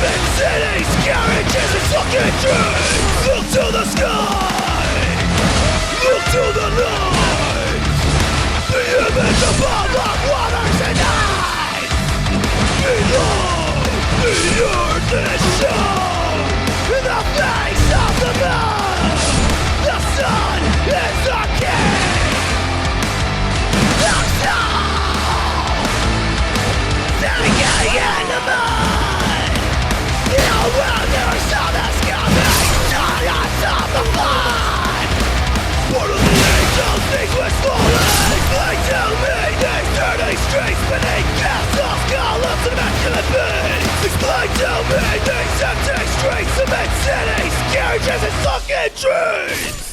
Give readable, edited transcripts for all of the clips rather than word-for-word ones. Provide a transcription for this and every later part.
Human cities, carriages and fucking dreams. Look to the sky, look to the light. The image above our waters and eyes. Below, the earth is shown. In the face of the moon, the sun is the king. Outside, sinking in the mud. The wilderness of the sky, silence of the flood. One of the angels thinks was falling. Explain to me these dirty streets beneath castles, columns, and immaculate beings. Explain to me these empty streets of mid-cities, carriages and fucking trees.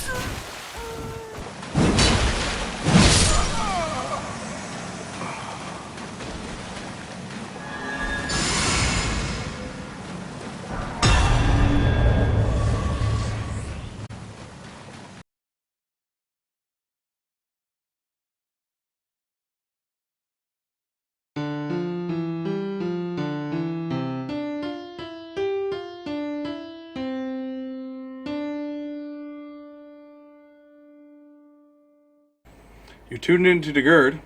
You're tuned into Git Gud.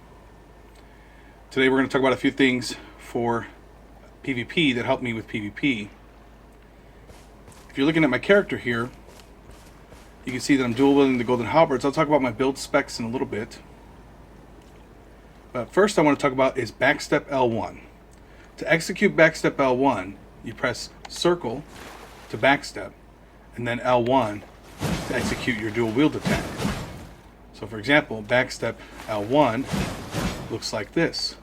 Today we're going to talk about a few things for PvP that help me with PvP. If you're looking at my character here, you can see that I'm dual-wielding the golden halberds. I'll talk about my build specs in a little bit. But first I want to talk about is backstep L1. To execute backstep L1, you press circle to backstep, and then L1 to execute your dual-wield attack. So for example, backstep L1 looks like this.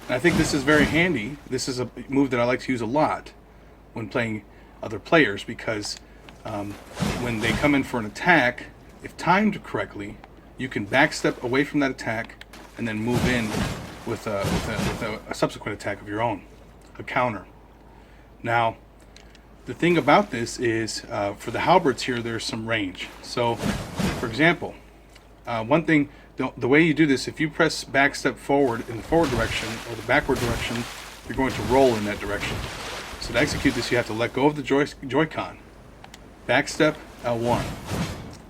And I think this is very handy. This is a move that I like to use a lot when playing other players because when they come in for an attack, if timed correctly, you can backstep away from that attack and then move in with a subsequent attack of your own, a counter. Now, the thing about this is for the halberds here, there's some range. So, for example, one thing, the way you do this, if you press backstep forward in the forward direction or the backward direction, you're going to roll in that direction. So to execute this, you have to let go of the Joy-Con. Backstep L1.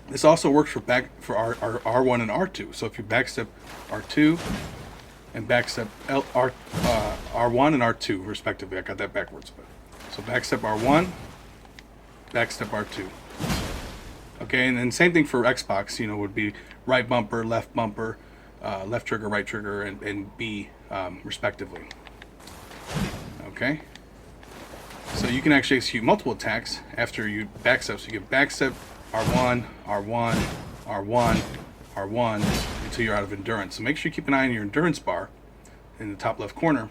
This also works for our R1 and R2. So if you backstep R2 and backstep R1 and R2 respectively, I got that backwards. So backstep R1, backstep R2. Okay, and then same thing for Xbox, would be right bumper, left trigger, right trigger, and B respectively. Okay, so you can actually execute multiple attacks after you backstep. So you get backstep R1, R1, R1, R1 until you're out of endurance. So make sure you keep an eye on your endurance bar in the top left corner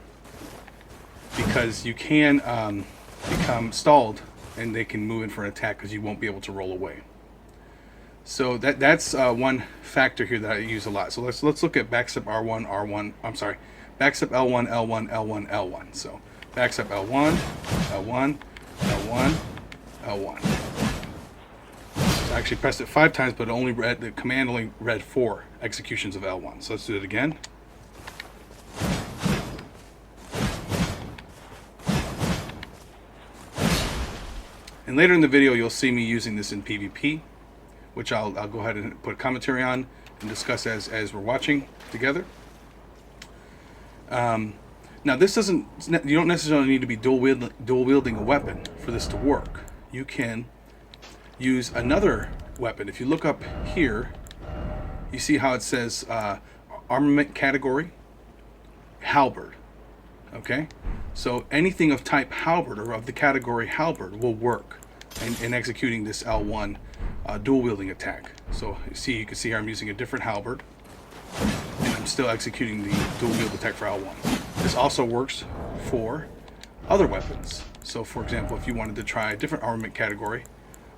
because you can become stalled and they can move in for an attack because you won't be able to roll away. So that's one factor here that I use a lot. So let's look at backstep R1, R1. I'm sorry, backstep L1, L1, L1, L1. So backstep L1, L1, L1, L1. So I actually pressed it 5 times, but the command only read 4 executions of L1. So let's do it again. And later in the video, you'll see me using this in PvP, which I'll go ahead and put a commentary on and discuss as we're watching together. Now this you don't necessarily need to be dual wielding a weapon for this to work. You can use another weapon. If you look up here, you see how it says armament category, halberd. Okay, so anything of type halberd or of the category halberd will work in executing this L1 dual-wielding attack. So you can see here I'm using a different halberd and I'm still executing the dual-wield attack for L1. This also works for other weapons. So for example, if you wanted to try a different armament category,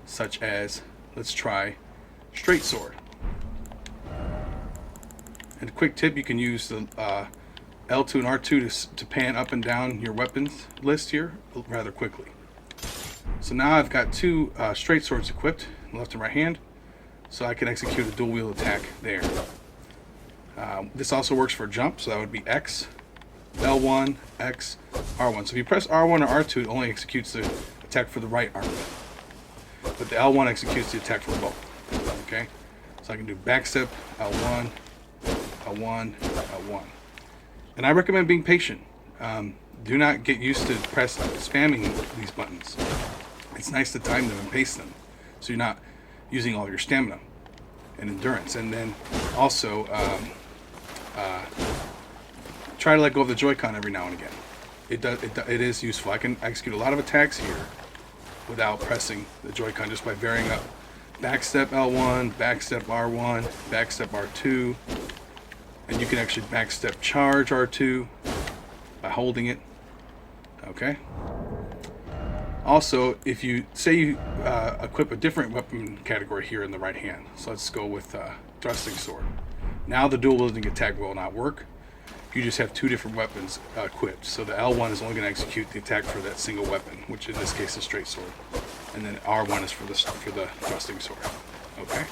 such as, let's try straight sword. And a quick tip, you can use the L2 and R2 to pan up and down your weapons list here rather quickly. So now I've got 2 straight swords equipped, left and right hand, so I can execute a dual wield attack there. This also works for jump, so that would be X L1, X, R1. So if you press R1 or R2, it only executes the attack for the right armament. But the L1 executes the attack for both. Okay? So I can do backstep, L1, L1, L1. And I recommend being patient. Do not get used to spamming these buttons. It's nice to time them and pace them, so you're not using all your stamina and endurance. And then also try to let go of the Joy-Con every now and again. It is useful. I can execute a lot of attacks here without pressing the Joy-Con, just by varying up backstep L1, backstep R1, backstep R2, and you can actually backstep charge R2 by holding it. Okay. Also, if you say you equip a different weapon category here in the right hand, so let's go with thrusting sword. Now the dual wielding attack will not work. You just have two different weapons equipped. So the L1 is only going to execute the attack for that single weapon, which in this case is straight sword, and then R1 is for the thrusting sword. Okay.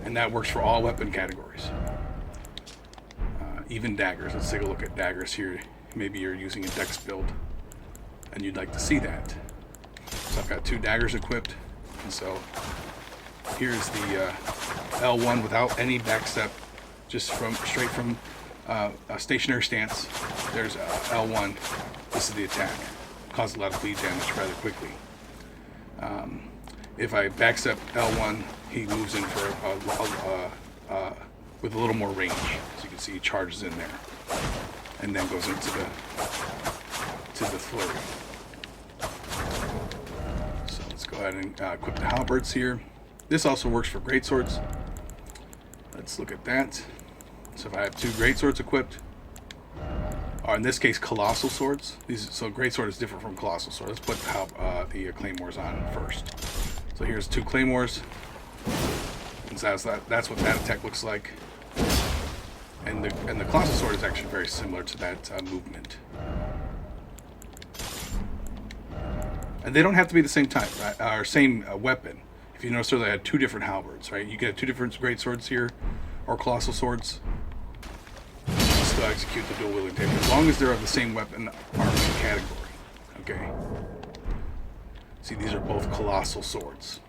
And that works for all weapon categories. Even daggers. Let's take a look at daggers here. Maybe you're using a dex build and you'd like to see that. So I've got two daggers equipped, and so here's the L1 without any backstep, just straight from a stationary stance. There's L1. This is the attack. Causes a lot of bleed damage rather quickly. If I backstep L1, he moves in for with a little more range. As you can see, he charges in there and then goes into the flurry. So let's go ahead and equip the Halberds here. This also works for greatswords. Let's look at that. So if I have two greatswords equipped, or in this case colossal swords. So greatsword is different from colossal sword. Let's put the claymores on first. So here's two claymores. And so that's what that attack looks like. And the colossal sword is actually very similar to that movement. And they don't have to be the same type, right? Or same weapon. If you notice, they had two different halberds, right? You get two different great swords here, or colossal swords. You still execute the dual-wielding table as long as they're of the same weapon armament category. Okay. See, these are both colossal swords.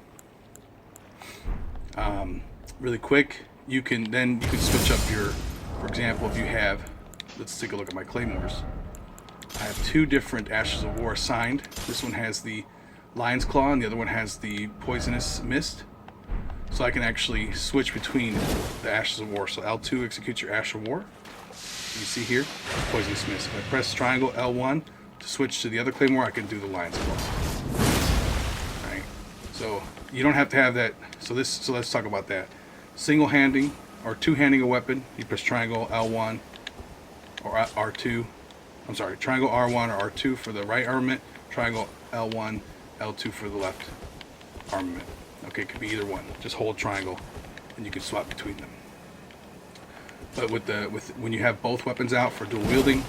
Really quick, you can switch up your. For example, if you have, let's take a look at my claymores. I have two different Ashes of War assigned. This one has the Lion's Claw and the other one has the Poisonous Mist. So I can actually switch between the Ashes of War. So L2 executes your Ash of War. You see here, Poisonous Mist. If I press triangle L1 to switch to the other claymore, I can do the Lion's Claw. Right. So you don't have to have that. So let's talk about that. Single-handing or two-handing a weapon, you press triangle L1 or R2. I'm sorry, triangle R1 or R2 for the right armament, triangle L1, L2 for the left armament. Okay, it could be either one. Just hold triangle and you can swap between them. But when you have both weapons out for dual wielding,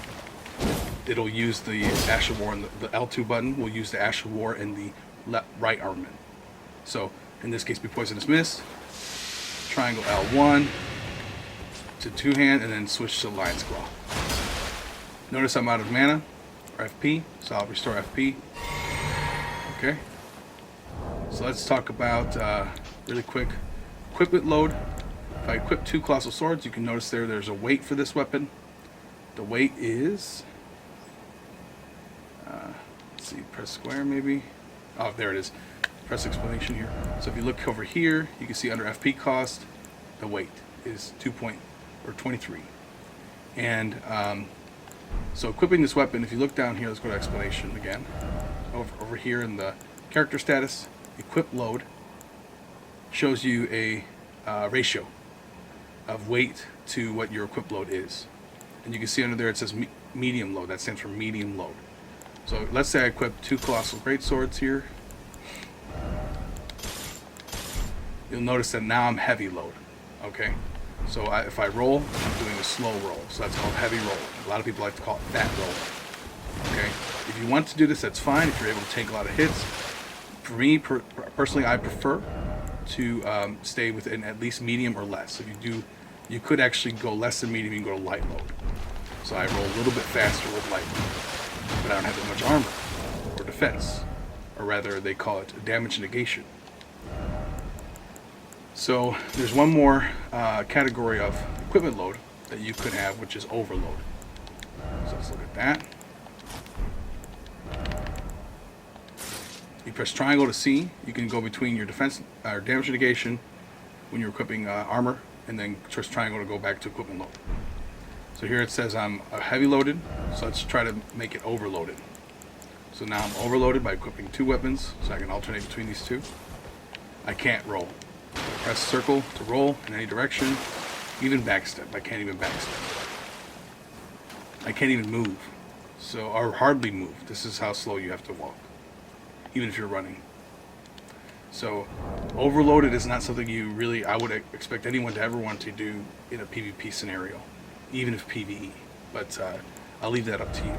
it'll use the Ash of War, and the L2 button will use the Ash of War in the right armament. So in this case, be Poisonous Mist, triangle L1 to two-hand, and then switch to Lion's Claw. Notice I'm out of mana, or FP, so I'll restore FP. Okay. So let's talk about, really quick, equipment load. If I equip two Colossal Swords, you can notice there's a weight for this weapon. The weight is, let's see, press square maybe. Oh, there it is. Press explanation here. So if you look over here, you can see under FP cost, the weight is 23. And so equipping this weapon, if you look down here, let's go to explanation again. Over here in the character status, equip load shows you a ratio of weight to what your equip load is. And you can see under there it says medium load. That stands for medium load. So let's say I equip two Colossal Greatswords here. You'll notice that now I'm heavy load. Okay? So if I roll, I'm doing a slow roll. So that's called heavy roll. A lot of people like to call it fat roll. Okay? If you want to do this, that's fine. If you're able to take a lot of hits. For me, personally, I prefer to stay within at least medium or less. If you do, you could actually go less than medium, you can go to light load. So I roll a little bit faster with lightning, but I don't have that much armor or defense, or rather they call it damage negation. So there's one more category of equipment load that you could have, which is overload. So let's look at that. You press triangle to see. You can go between your defense or damage negation when you're equipping armor, and then press triangle to go back to equipment load. So here it says I'm heavy loaded, so let's try to make it overloaded. So now I'm overloaded by equipping 2 weapons, so I can alternate between these 2. I can't roll. So I press circle to roll in any direction, even backstep. I can't even backstep. I can't even move, or hardly move. This is how slow you have to walk, even if you're running. So overloaded is not something I would expect anyone to ever want to do in a PvP scenario, even if PvE, but I'll leave that up to you.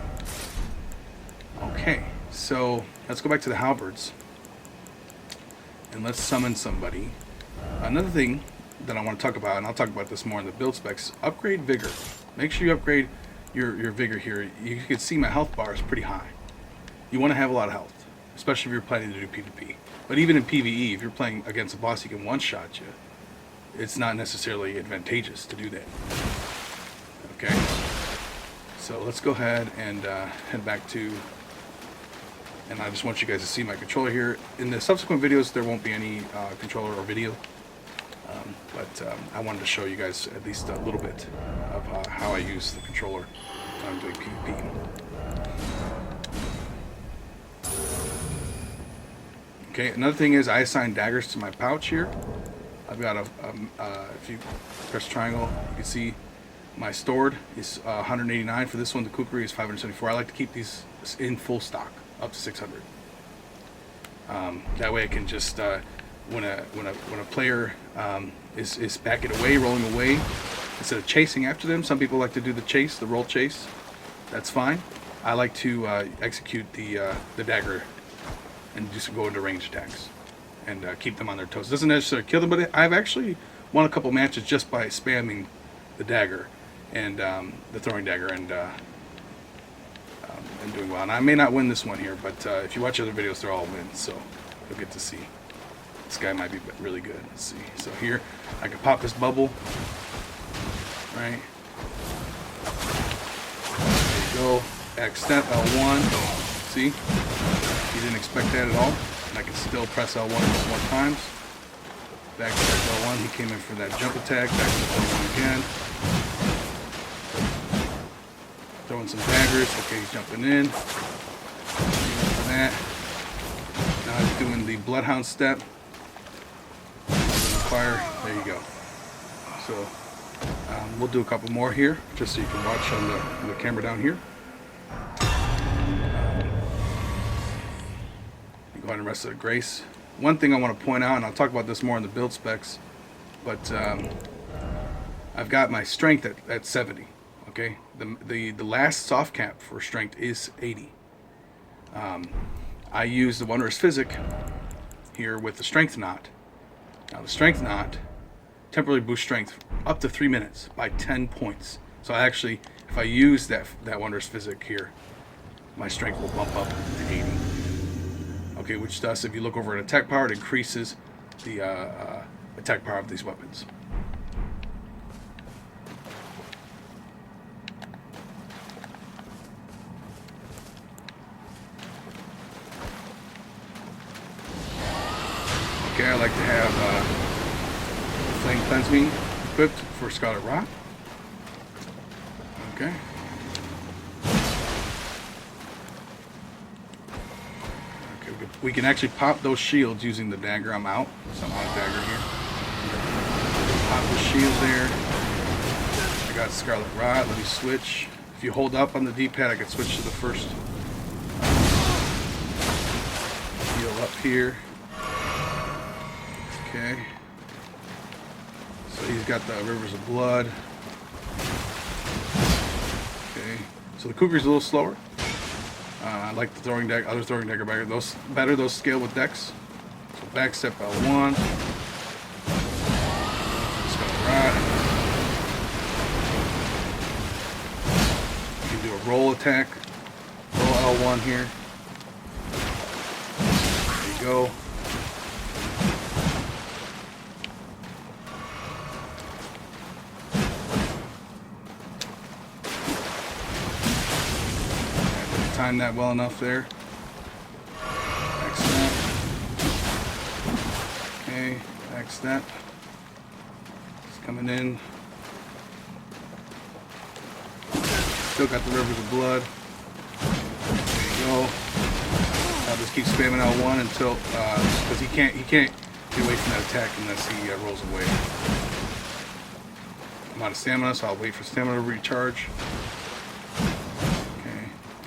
Okay, so let's go back to the Halberds and let's summon somebody. Another thing that I want to talk about, and I'll talk about this more in the build specs, upgrade Vigor. Make sure you upgrade your Vigor here. You can see my health bar is pretty high. You want to have a lot of health, especially if you're planning to do PvP. But even in PvE, if you're playing against a boss, he can one-shot you. It's not necessarily advantageous to do that. Okay, so let's go ahead and head back to, and I just want you guys to see my controller here. In the subsequent videos, there won't be any controller or video, but I wanted to show you guys at least a little bit of how I use the controller when I'm doing PvP. Okay, another thing is I assign daggers to my pouch here. I've got if you press triangle, you can see my stored is 189. For this one, the kukri is 574. I like to keep these in full stock, up to 600. That way I can just, when a player is backing away, rolling away, instead of chasing after them, some people like to do the roll chase. That's fine. I like to execute the dagger and just go into range attacks and keep them on their toes. Doesn't necessarily kill them, but I've actually won a couple matches just by spamming the dagger and the throwing dagger and doing well. And I may not win this one here, but if you watch other videos, they're all wins, so you'll get to see. This guy might be really good. Let's see. So here, I can pop this bubble, right? There you go. Backstep L1. See? You didn't expect that at all. And I can still press L1 more times. Backstep L1. He came in for that jump attack. Backstep L1 again. Throwing some daggers. Okay, he's jumping in. For that. Now he's doing the Bloodhound step. Fire. There you go. So we'll do a couple more here, just so you can watch on the camera down here. Go ahead and rest of the grace. One thing I want to point out, and I'll talk about this more in the build specs, but I've got my strength at 70. Okay, the last soft cap for strength is 80. I use the Wondrous Physic here with the strength knot. Now the strength knot temporarily boosts strength up to 3 minutes by 10 points. So actually, if I use that Wondrous Physic here, my strength will bump up to 80. Okay, which does, if you look over at attack power, it increases the attack power of these weapons. Okay, I like to have Flame Cleanse Me equipped for Scarlet Rot. Okay. We can actually pop those shields using the dagger. I'm out, so I'm out of dagger here. Pop the shield there. I got Scarlet Rot. Let me switch. If you hold up on the D-pad, I can switch to the first heal up here. Okay. So he's got the Rivers of Blood. Okay. So the Kukri's a little slower. I like the other throwing dagger better. Those scale with dex. So backstep L1. Scarlet Rot. roll attack. Roll L1 here. There you go. Time that well enough there. Backstep. Okay, backstep. It's coming in. Still got the rivers of blood. There you go. I'll just keep spamming L1 until because he can't get away from that attack unless he rolls away. I'm out of stamina, so I'll wait for stamina to recharge.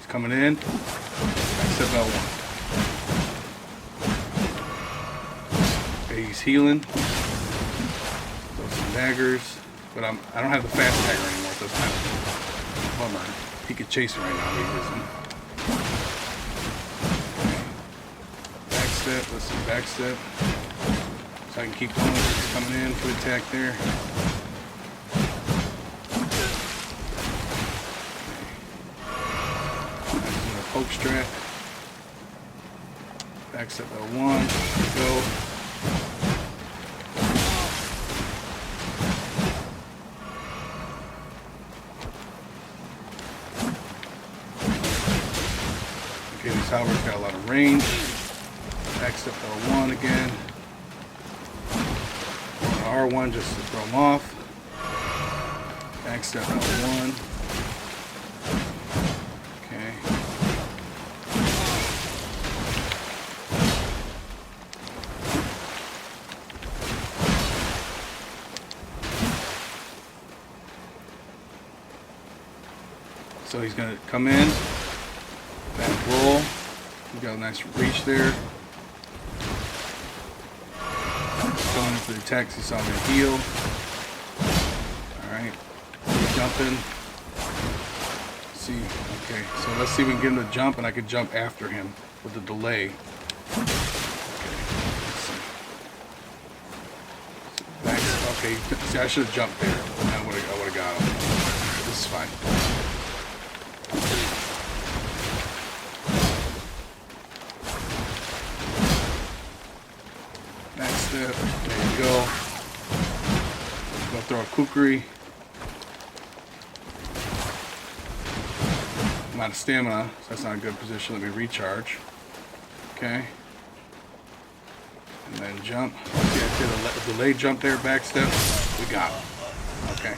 Coming in, backstep L1. Okay, he's healing. Throw some daggers, but I don't have the fast dagger anymore, so it's kind of a bummer. He could chase me right now, but he isn't. Okay. Backstep, let's see, backstep. So I can keep going. He's coming in for the attack there. Poke strap. Backstep L1. Go. Okay, these Halberds got a lot of range. Backstep L1 again. R1 just to throw them off. Backstep L1. So he's going to come in, back roll. He's got a nice reach there. Going in for the attacks, he saw me heal. Alright, jumping. See, okay, so let's see if we can get him to jump, and I can jump after him with the delay. Okay, okay, see, I should have jumped there. I would have got him. This is fine. There you go. Go throw a kukri. I'm out of stamina, so that's not a good position. Let me recharge. Okay. And then jump. See, I did a delayed jump there, backstep. We got him. Okay.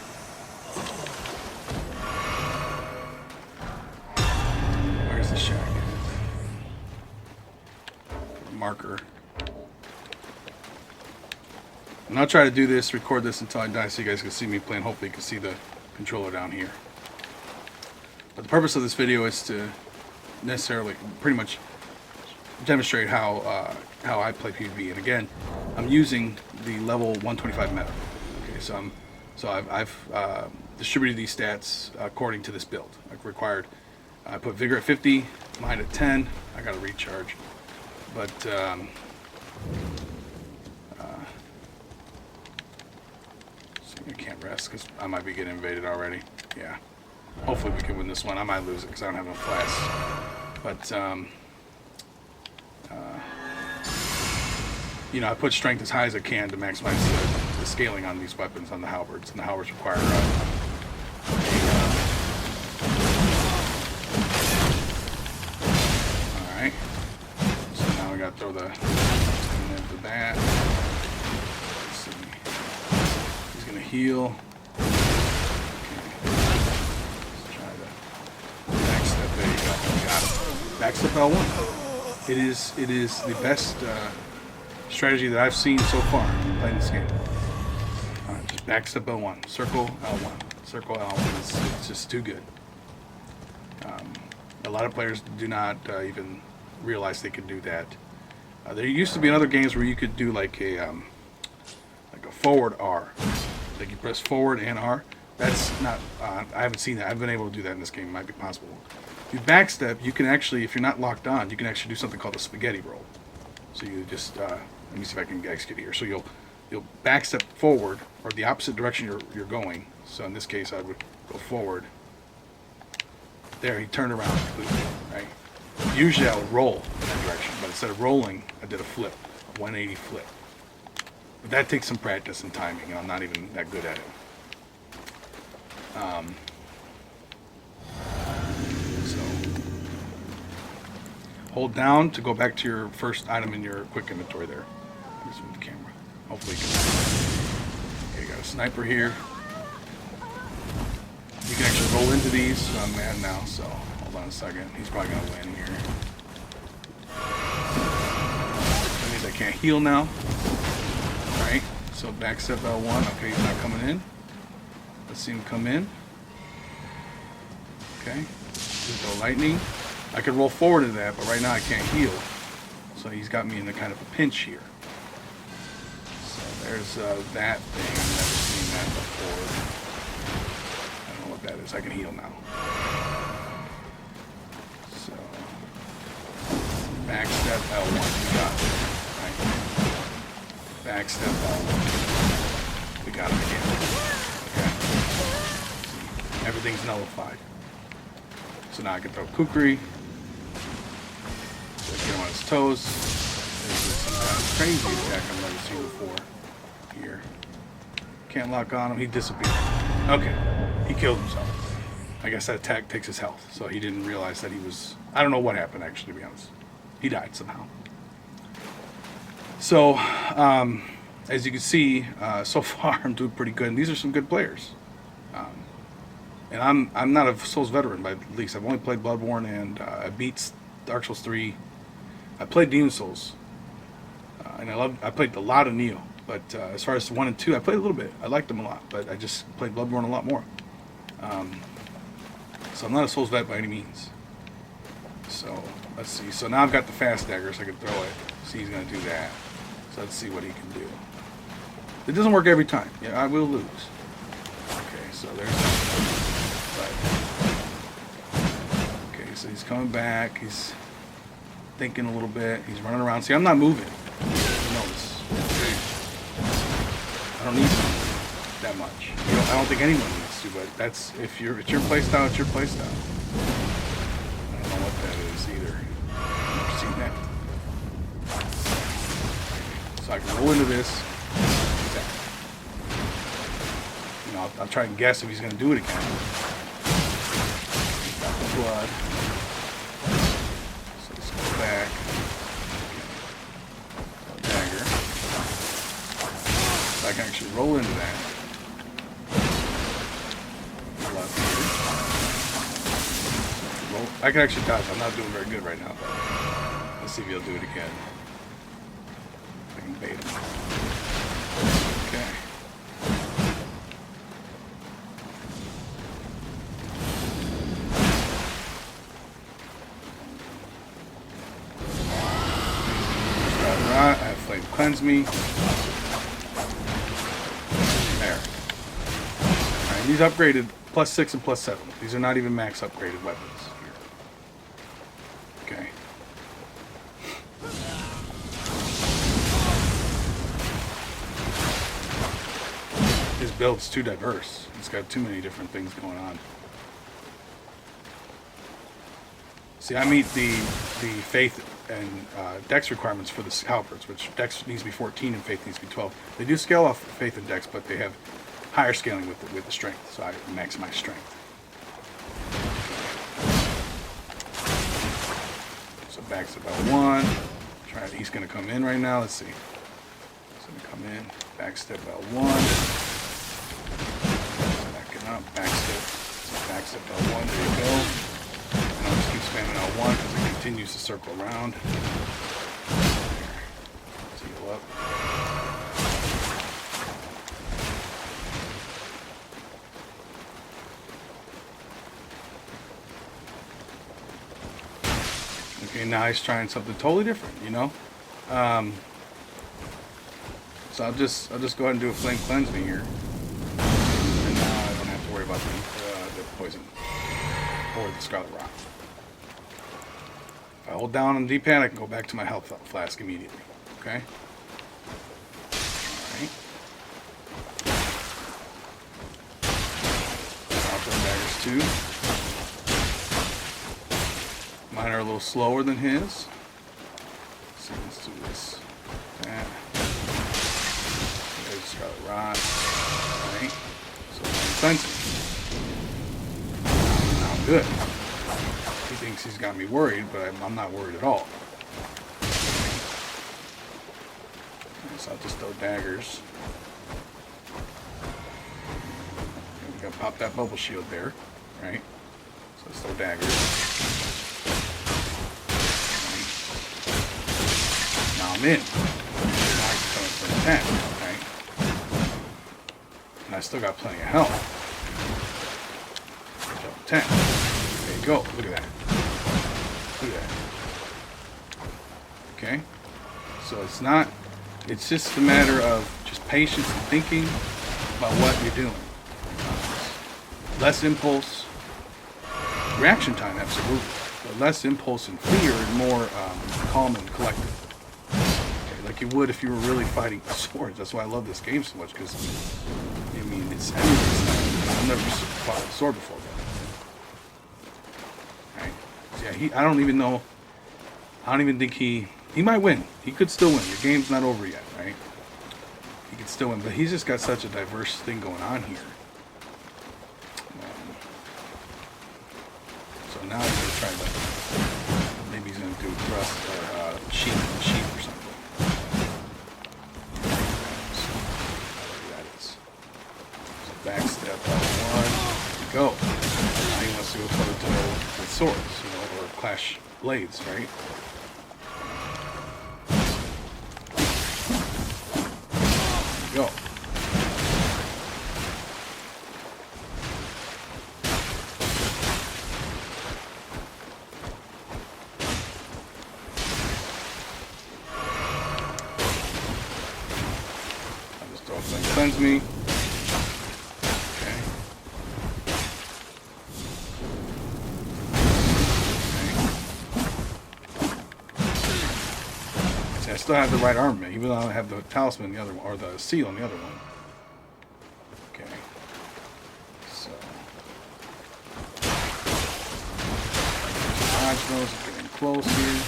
Where's the shack? Marker. And I'll try to do this, record this until I die so you guys can see me playing. Hopefully you can see the controller down here. But the purpose of this video is to necessarily pretty much demonstrate how I play PvP. And again, I'm using the level 125 meta. Okay, so I've distributed these stats according to this build. Like required, I put Vigor at 50, mine at 10. I got to recharge, but I can't rest because I might be getting invaded already. Yeah. Hopefully we can win this one. I might lose it because I don't have enough flash. But, you know, I put strength as high as I can to maximize the scaling on these weapons, on the Halberds. And the Halberds require Alright. So now we got to throw the bat. Heal. Okay. Let's try to backstep. There you go. Got it. Backstep L1. It is the best strategy that I've seen so far playing this game. Alright, just backstep L1. Circle L1. Circle L1. It's just too good. A lot of players do not even realize they could do that. There used to be in other games where you could do like a forward R. Like you press forward and R. That's not, I haven't seen that. I haven't been able to do that in this game. It might be possible. If you backstep, you can actually, if you're not locked on, you can actually do something called a spaghetti roll. So you just, let me see if I can execute it here. So you'll backstep forward, or the opposite direction you're going. So in this case, I would go forward. There, he turned around completely, right? Usually I would roll in that direction, but instead of rolling, I did a flip, a 180 flip. But that takes some practice and timing, and I'm not even that good at it. So, hold down to go back to your first item in your quick inventory there. I'll just move the camera. Hopefully you can. Okay, got a sniper here. You can actually roll into these, so I'm mad now, so hold on a second. He's probably going to win here. That means I can't heal now. Alright, so backstep L1. Okay, he's not coming in. Let's see him come in. Okay, there's no lightning. I could roll forward into that, but right now I can't heal. So he's got me in a kind of a pinch here. So there's that thing. I've never seen that before. That is. I can heal now. So backstep L1. We got it. Right. Backstep L1. We got him again. Okay. Everything's nullified. So now I can throw kukri. So get him on his toes. There's some kind of crazy attack I've never seen before. Here. Can't lock on him. He disappeared. Okay. He killed himself. I guess that attack takes his health, so he didn't realize that he was... I don't know what happened, actually, to be honest. He died somehow. So, as you can see, so far I'm doing pretty good, and these are some good players. And I'm not a Souls veteran, by at least. I've only played Bloodborne, and I beat Dark Souls 3. I played Demon Souls, and I played a lot of Neo. But as far as 1 and 2, I played a little bit. I liked them a lot, but I just played Bloodborne a lot more. So I'm not a Souls vet by any means. So let's see. So now I've got the fast daggers. I can throw it. See, he's going to do that. So let's see what he can do. It doesn't work every time. Yeah, I will lose. Okay, so there's that. But, okay, so he's coming back. He's thinking a little bit. He's running around. See, I'm not moving. Notice. I don't need that much. I don't think anyone needs to, but that's it's your playstyle, it's your playstyle. I don't know what that is either. Never seen that. So I can roll into this. You know, I'll try and guess if he's going to do it again. He's got the blood. So let's go back. Dagger. So I can actually roll into that. Roll. I can actually dodge. I'm not doing very good right now, but let's see if he'll do it again. I can bait him. Okay. I have Flame Cleanse Me. There. Alright, these upgraded +6 and +7. These are not even max upgraded weapons here. Okay. His build's too diverse. It's got too many different things going on. See, I meet the faith and dex requirements for the Halberds, which dex needs to be 14 and faith needs to be 12. They do scale off faith and dex, but they have higher scaling with the strength, so I maximize strength. So backstep L1. Try it. He's going to come in right now. Let's see. He's going to come in. Backstep L1. Backing up. Backstep. Backstep L1. There you go. And I'll just keep spamming L1 because it continues to circle around. There. Seal up. Okay, now he's trying something totally different, you know. So I'll just go ahead and do a Flame Cleanse Me here, and now I don't have to worry about the poison or the Scarlet Rock. If I hold down on the D-pad, I can go back to my health flask immediately. Okay. All right. Daggers 2. Mine are a little slower than his. So let's do this. That. There's Scarlet Rot. Alright. So cleansing. Now I'm good. He thinks he's got me worried, but I'm not worried at all. Okay, so I'll just throw daggers. And we gotta pop that bubble shield there. Right? So let's throw daggers. Now I'm in. Now I can come in for an attack. Right? And I still got plenty of health. Jump 10. There you go. Look at that. Look at that. Okay? So it's just a matter of just patience and thinking about what you're doing. Less impulse. Reaction time, absolutely. But less impulse and fear and more calm and collected. Okay, like you would if you were really fighting with swords. That's why I love this game so much, because, I mean, I've never fought with a sword before. Right? So yeah, I don't even think he might win. He could still win. The game's not over yet, right? He could still win, but he's just got such a diverse thing going on here. So now he's going to try to, maybe he's going to do thrust or sheep or something. So, whatever that is. So backstep L1, go. Now he wants to go toe to toe with swords, or clash blades, right? Go. Cleanse me. Okay. See, I still have the right armament, even though I don't have the talisman in the other one, or the seal in the other one. Okay. So. Dodge those, getting close here.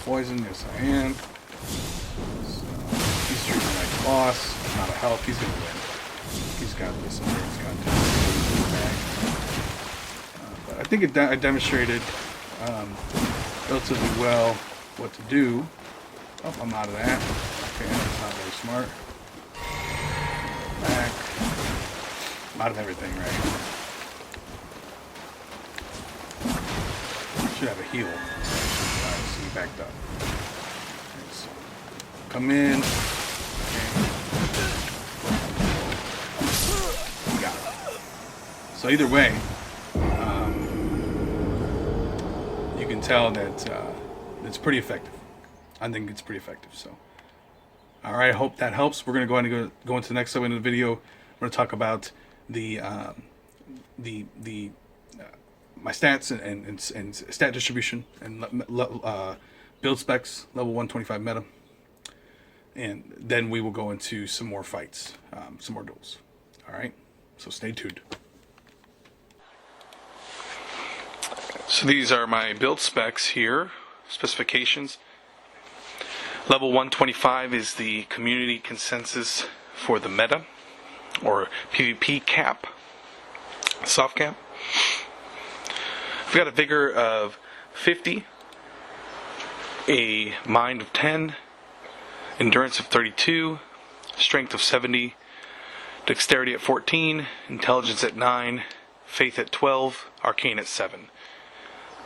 Poison, yes I am. So, he's treating like a boss. Not a health, he's gonna win. He's got this endurance content. But I think I demonstrated relatively well what to do. Oh, I'm out of that. Okay, that's not very smart. Back. I'm out of everything, right? Should have a heal. Backed up. Okay, so come in. Okay. Got it. So either way, you can tell that it's pretty effective. I think it's pretty effective. So, all right. I hope that helps. We're going to go ahead and go into the next segment of the video. We're going to talk about my stats and stat distribution and build specs, level 125 meta, and then we will go into some more fights, some more duels. All right, so stay tuned. So these are my build specs here, specifications. Level 125 is the community consensus for the meta, or PvP cap, soft cap. We've got a vigor of 50, a mind of 10, endurance of 32, strength of 70, dexterity at 14, intelligence at 9, faith at 12, arcane at 7.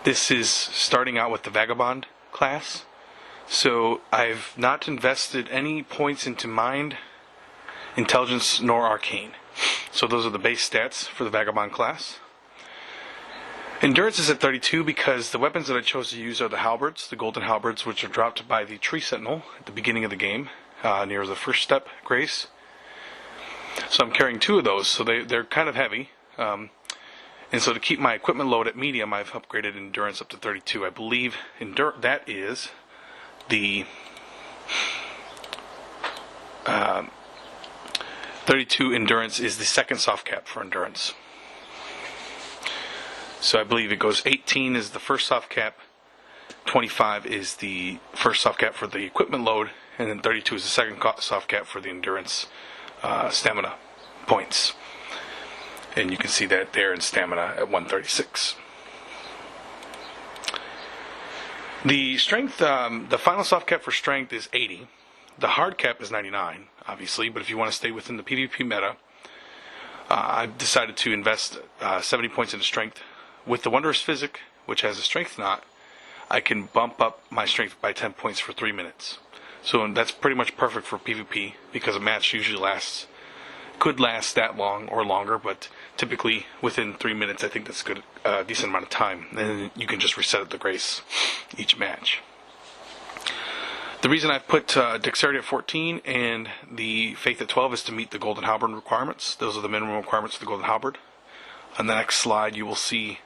This is starting out with the vagabond class, so I've not invested any points into mind, intelligence, nor arcane. So those are the base stats for the vagabond class. Endurance is at 32 because the weapons that I chose to use are the Halberds, the golden Halberds, which are dropped by the Tree Sentinel at the beginning of the game, near the first step, Grace. So I'm carrying 2 of those, so they're kind of heavy. And so to keep my equipment load at medium, I've upgraded endurance up to 32. I believe that is the 32 endurance is the second soft cap for endurance. So I believe it goes 18 is the first soft cap, 25 is the first soft cap for the equipment load, and then 32 is the second soft cap for the endurance stamina points. And you can see that there in stamina at 136. The strength, the final soft cap for strength is 80. The hard cap is 99, obviously, but if you want to stay within the PvP meta, I've decided to invest 70 points into strength. With the Wondrous Physic, which has a strength knot, I can bump up my strength by 10 points for 3 minutes. So that's pretty much perfect for PvP, because a match usually could last that long or longer, but typically within 3 minutes, I think that's good, decent amount of time. And then you can just reset at the grace each match. The reason I've put Dexterity at 14 and the Faith at 12 is to meet the Golden Halberd requirements. Those are the minimum requirements for the Golden Halberd. On the next slide, you will see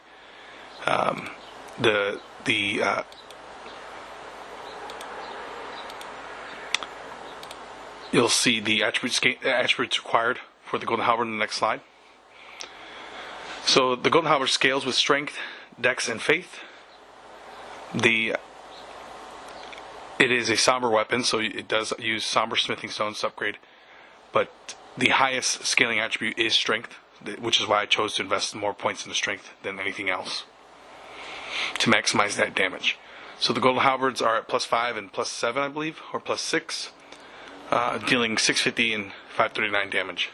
you'll see the attributes required for the Golden Halberd in the next slide. So the Golden Halberd scales with Strength, Dex, and Faith. It is a somber weapon, so it does use somber smithing stones to upgrade. But the highest scaling attribute is Strength, which is why I chose to invest more points into Strength than anything else, to maximize that damage. So the Golden Halberds are at +5 and +7, I believe, or +6, dealing 650 and 539 damage.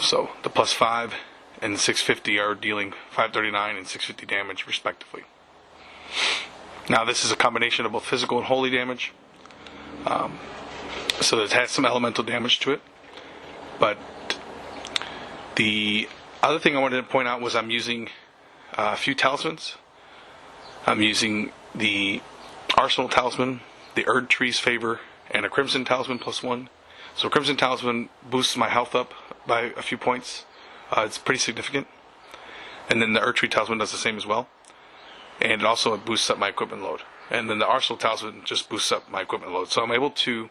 So the +5 and 650 are dealing 539 and 650 damage, respectively. Now this is a combination of both physical and holy damage, so it has some elemental damage to it. But the other thing I wanted to point out was I'm using a few talismans. I'm using the Arsenal Talisman, the Erdtree's Favor, and a Crimson Talisman +1. So Crimson Talisman boosts my health up by a few points. It's pretty significant. And then the Erdtree Talisman does the same as well. And it also boosts up my equipment load. And then the Arsenal Talisman just boosts up my equipment load. So I'm able to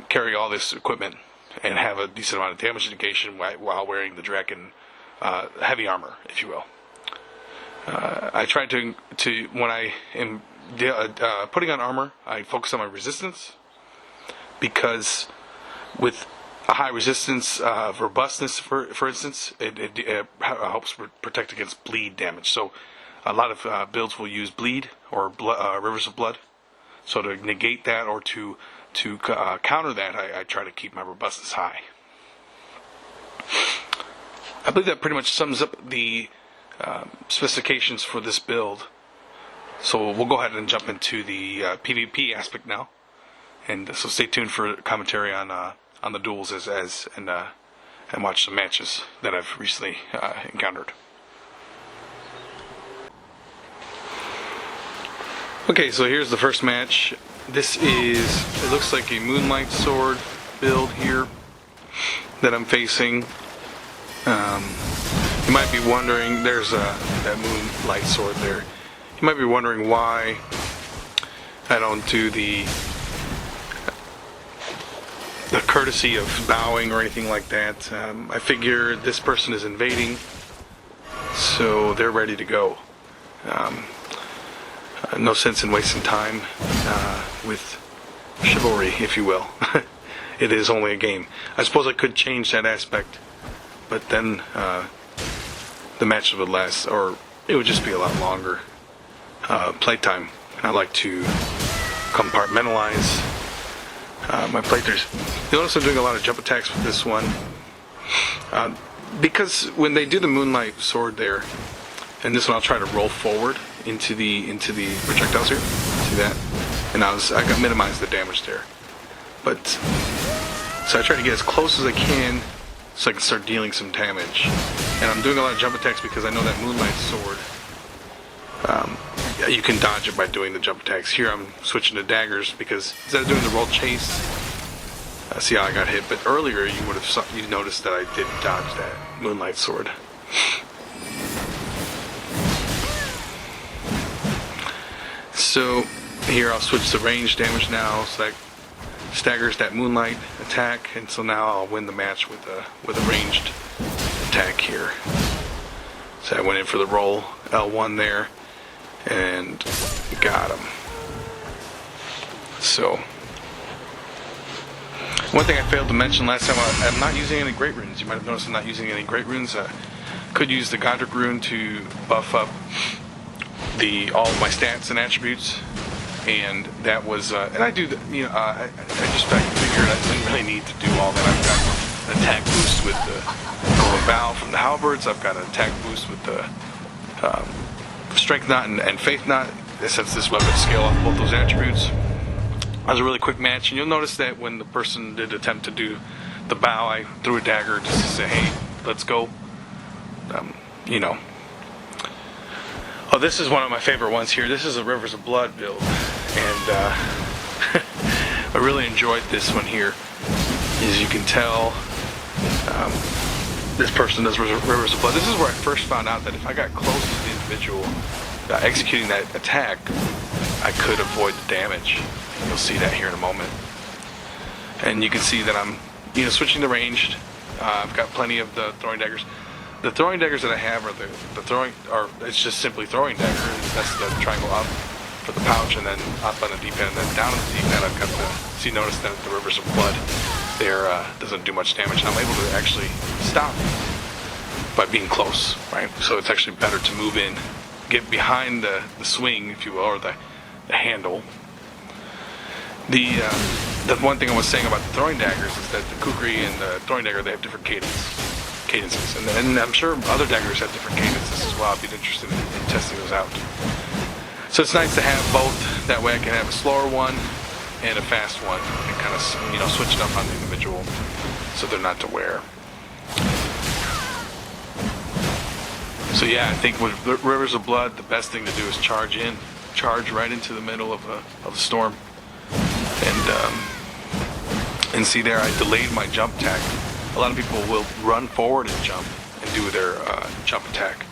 carry all this equipment and have a decent amount of damage negation while wearing the Draken heavy armor, if you will. I try to when I am putting on armor, I focus on my resistance, because with a high resistance, robustness, for instance, it helps protect against bleed damage. So a lot of builds will use bleed or rivers of blood. So to negate that or to counter that, I try to keep my robustness high. I believe that pretty much sums up the specifications for this build. So we'll go ahead and jump into the PvP aspect now, and so stay tuned for commentary on the duels and watch some matches that I've recently encountered. Okay, so here's the first match. This it looks like a Moonlight Sword build here that I'm facing. You might be wondering, there's that Moonlight Sword there. You might be wondering why I don't do the courtesy of bowing or anything like that. I figure this person is invading, so they're ready to go. No sense in wasting time with chivalry, if you will. It is only a game. I suppose I could change that aspect, but then the matches would last, or it would just be a lot longer playtime. I like to compartmentalize my playthroughs. You notice I'm doing a lot of jump attacks with this one, because when they do the Moonlight Sword there, and this one I'll try to roll forward into the projectiles here. See that? And I got minimized the damage there. But so I try to get as close as I can so I can start dealing some damage. And I'm doing a lot of jump attacks because I know that Moonlight Sword, you can dodge it by doing the jump attacks. Here I'm switching to Daggers because instead of doing the roll chase, see how I got hit. But earlier you noticed that I did dodge that Moonlight Sword. So here I'll switch to range damage now, so that staggers that moonlight attack, and so now I'll win the match with a ranged attack here. So I went in for the roll L1 there and got him. So one thing I failed to mention last time, I'm not using any great runes. You might have noticed I'm not using any great runes. Could use the Godric rune to buff up all of my stats and attributes, and that was and I do the, I just figured I didn't really need to do all that. I've got an attack boost with the golden bow from the Halberds. I've got an attack boost with the strength knot and faith knot. Since this weapon scale off both those attributes, it was a really quick match. And you'll notice that when the person did attempt to do the bow, I threw a dagger just to say, "Hey, let's go." Oh, this is one of my favorite ones here. This is a Rivers of Blood build, and I really enjoyed this one here. As you can tell, this person does Rivers of Blood. This is where I first found out that if I got close to the individual executing that attack, I could avoid the damage. You'll see that here in a moment. And you can see that I'm, switching to ranged. I've got plenty of the throwing daggers. The throwing daggers that I have are it's just simply throwing dagger. That's the triangle up for the pouch, and then up on the D-pad, and then down on the D-pad I've got notice that the Rivers of Blood there doesn't do much damage. And I'm able to actually stop by being close, right? So it's actually better to move in, get behind the swing, if you will, or the handle. The one thing I was saying about the throwing daggers is that the kukri and the throwing dagger, they have different cadences, and I'm sure other daggers have different cadences as well. I'd be interested in testing those out. So it's nice to have both. That way I can have a slower one and a fast one, and kind of switch it up on the individual so they're not to wear. So yeah, I think with Rivers of Blood, the best thing to do is charge right into the middle of the storm, and see there, I delayed my jump attack. A lot of people will run forward and jump and do their jump attack.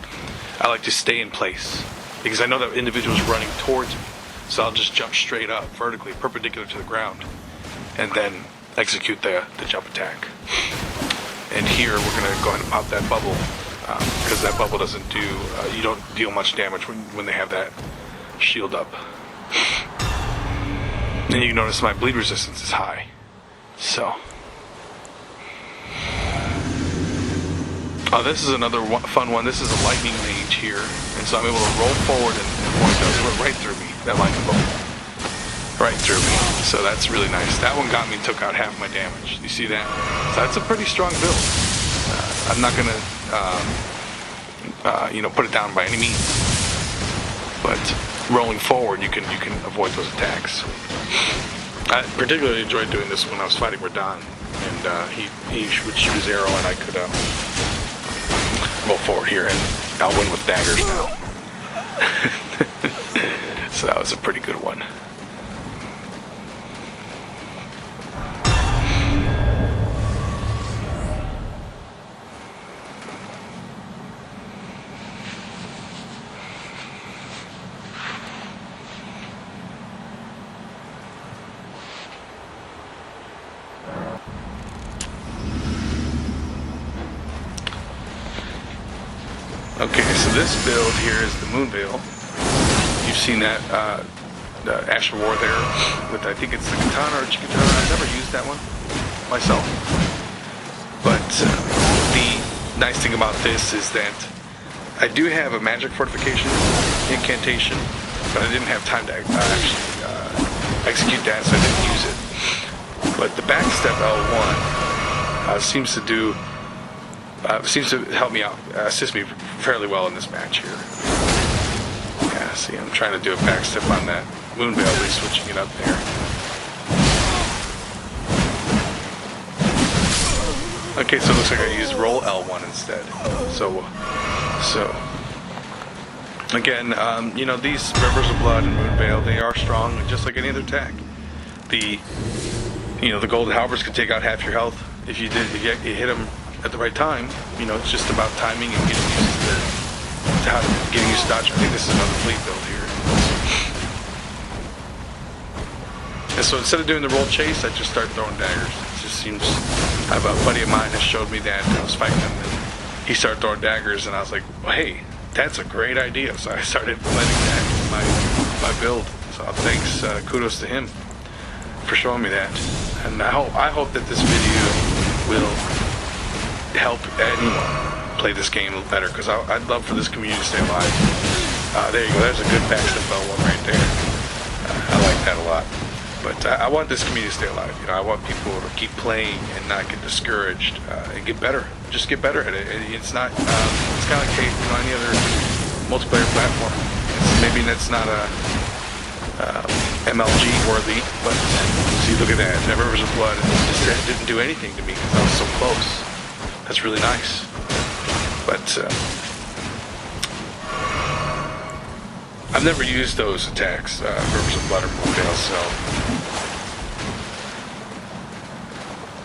I like to stay in place because I know that individual is running towards me, so I'll just jump straight up, vertically, perpendicular to the ground, and then execute the jump attack. And here we're going to go ahead and pop that bubble, because that bubble doesn't do, you don't deal much damage when they have that shield up. And you notice my bleed resistance is high. So, this is another fun one. This is a lightning mage here, and so I'm able to roll forward and point those right through me. That lightning bolt, right through me. So that's really nice. That one got me, took out half my damage. You see that? So that's a pretty strong build. I'm not gonna, put it down by any means, but rolling forward, you can avoid those attacks. I particularly enjoyed doing this when I was fighting Radon, and he would shoot his arrow, and I could roll forward here, and I'll win with daggers now. So that was a pretty good one. Okay, so this build here is the Moon Veil. You've seen that, the Asher War there with, I think it's the Katana or Chikatana. I've never used that one myself. But the nice thing about this is that I do have a magic fortification incantation, but I didn't have time to actually execute that, so I didn't use it. But the backstep L1 seems to help me out, assist me fairly well in this match here. Yeah, see, I'm trying to do a backstep on that Moon Veil, at least switching it up there. Okay, so it looks like I used roll L1 instead. So again, these Rivers of Blood and Moon Veil, they are strong, just like any other attack. The Golden Halberds can take out half your health if you hit them at the right time. It's just about timing and getting used to dodge. I think this is another fleet build here. And so instead of doing the roll chase, I just start throwing daggers. It just seems, a buddy of mine has showed me that. I was fighting him and he started throwing daggers, and I was like, well, hey, that's a great idea. So I started implementing that in my build. So thanks, kudos to him for showing me that. And I hope that this video will help anyone play this game better, because I'd love for this community to stay alive. There you go, there's a good backstep L1 right there. I like that a lot. But I want this community to stay alive. You know, I want people to keep playing and not get discouraged and get better. Just get better at it. It's not. It's kind of like any other multiplayer platform. Maybe that's not a MLG worthy, but see, look at that. Rivers of Blood. It didn't do anything to me because I was so close. That's really nice. But I've never used those attacks, Rivers of Blood or Moonveil, so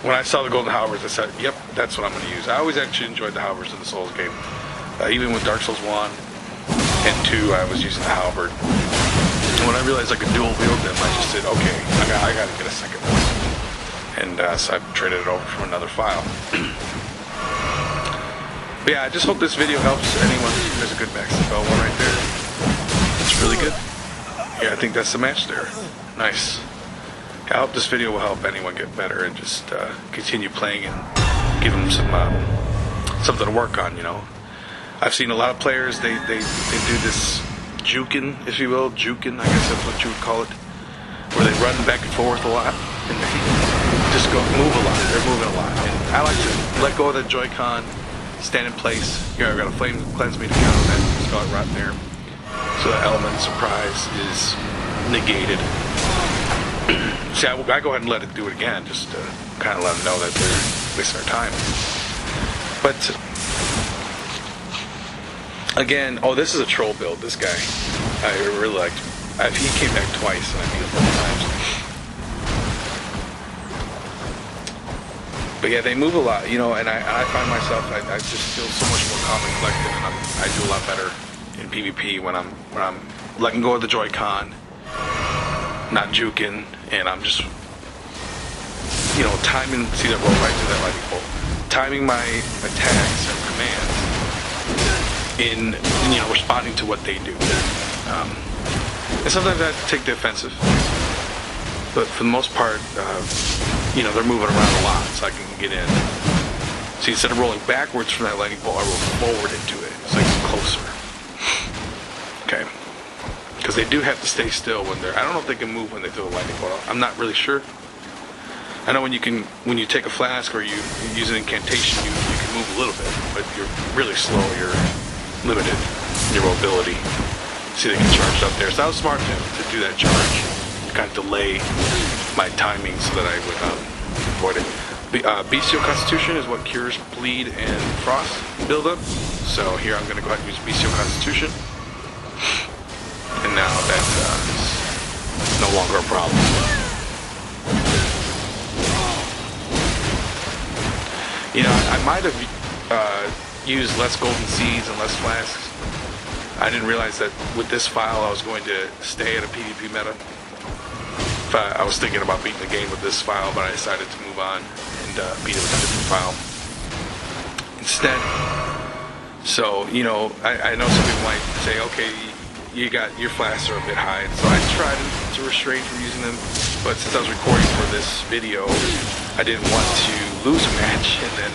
when I saw the golden halberds, I said, yep, that's what I'm going to use. I always actually enjoyed the halberds in the Souls game. Even with Dark Souls 1 and 2, I was using the halberd. And when I realized I could dual wield them, I just said, okay, I got to get a second one. And so I traded it over from another file. But yeah, I just hope this video helps anyone. There's a good backstep L1 right there. It's really good. Yeah, I think that's the match there. Nice. I hope this video will help anyone get better and just continue playing and give them some something to work on. You know, I've seen a lot of players. They do this juking, if you will, juking. I guess that's what you would call it, where they run back and forth a lot and they just move a lot. They're moving a lot. And I like to let go of the Joy-Con, stand in place. Here I've got a flame cleanse me to counter that Scarlet Rot there, so the element of surprise is negated. See, I go ahead and let it do it again, just to kind of let them know that they're wasting their time. But again, oh, this is a troll build. This guy, I really liked. He came back twice, and I beat him 4 times. But yeah, they move a lot, you know, and I find myself, I just feel so much more calm and collected, and I do a lot better in PvP when I'm letting go of the Joy-Con, not juking, and I'm just, you know, timing. See that roll right through that lightning bolt, timing my attacks and commands in, you know, responding to what they do. And sometimes I have to take the offensive, but for the most part, you know, they're moving around a lot, so I can get in. See, instead of rolling backwards from that lightning bolt, I roll forward into it, so I get closer. Okay. Because they do have to stay still when they're, I don't know if they can move when they throw a lightning bolt. I'm not really sure. I know when you take a flask or you use an incantation, you can move a little bit, but you're really slow, you're limited in your mobility. See, they get charged up there. So that was smart to do that charge, to kind of delay my timing so that I would avoid it. Bestial Constitution is what cures bleed and frost buildup. So here I'm going to go ahead and use Bestial Constitution. And now that's no longer a problem. You know, I might have used less golden seeds and less flasks. I didn't realize that with this file I was going to stay at a PvP meta. I was thinking about beating the game with this file, but I decided to move on and beat it with a different file instead. So, you know, I know some people might say, okay, your flasks are a bit high, and so I tried to restrain from using them, but since I was recording for this video, I didn't want to lose a match, and then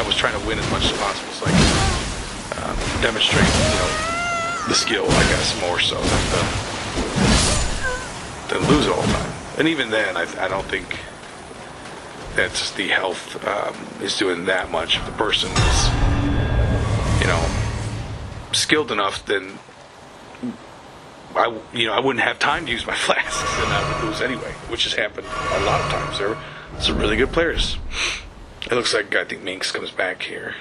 I was trying to win as much as possible, so I could demonstrate, you know, the skill, I guess, more so than lose all the time. And even then, I don't think that the health is doing that much. If the person is, you know, skilled enough, then I wouldn't have time to use my flasks, and I would lose anyway, which has happened a lot of times. There are some really good players. It looks like, I think Minx comes back here.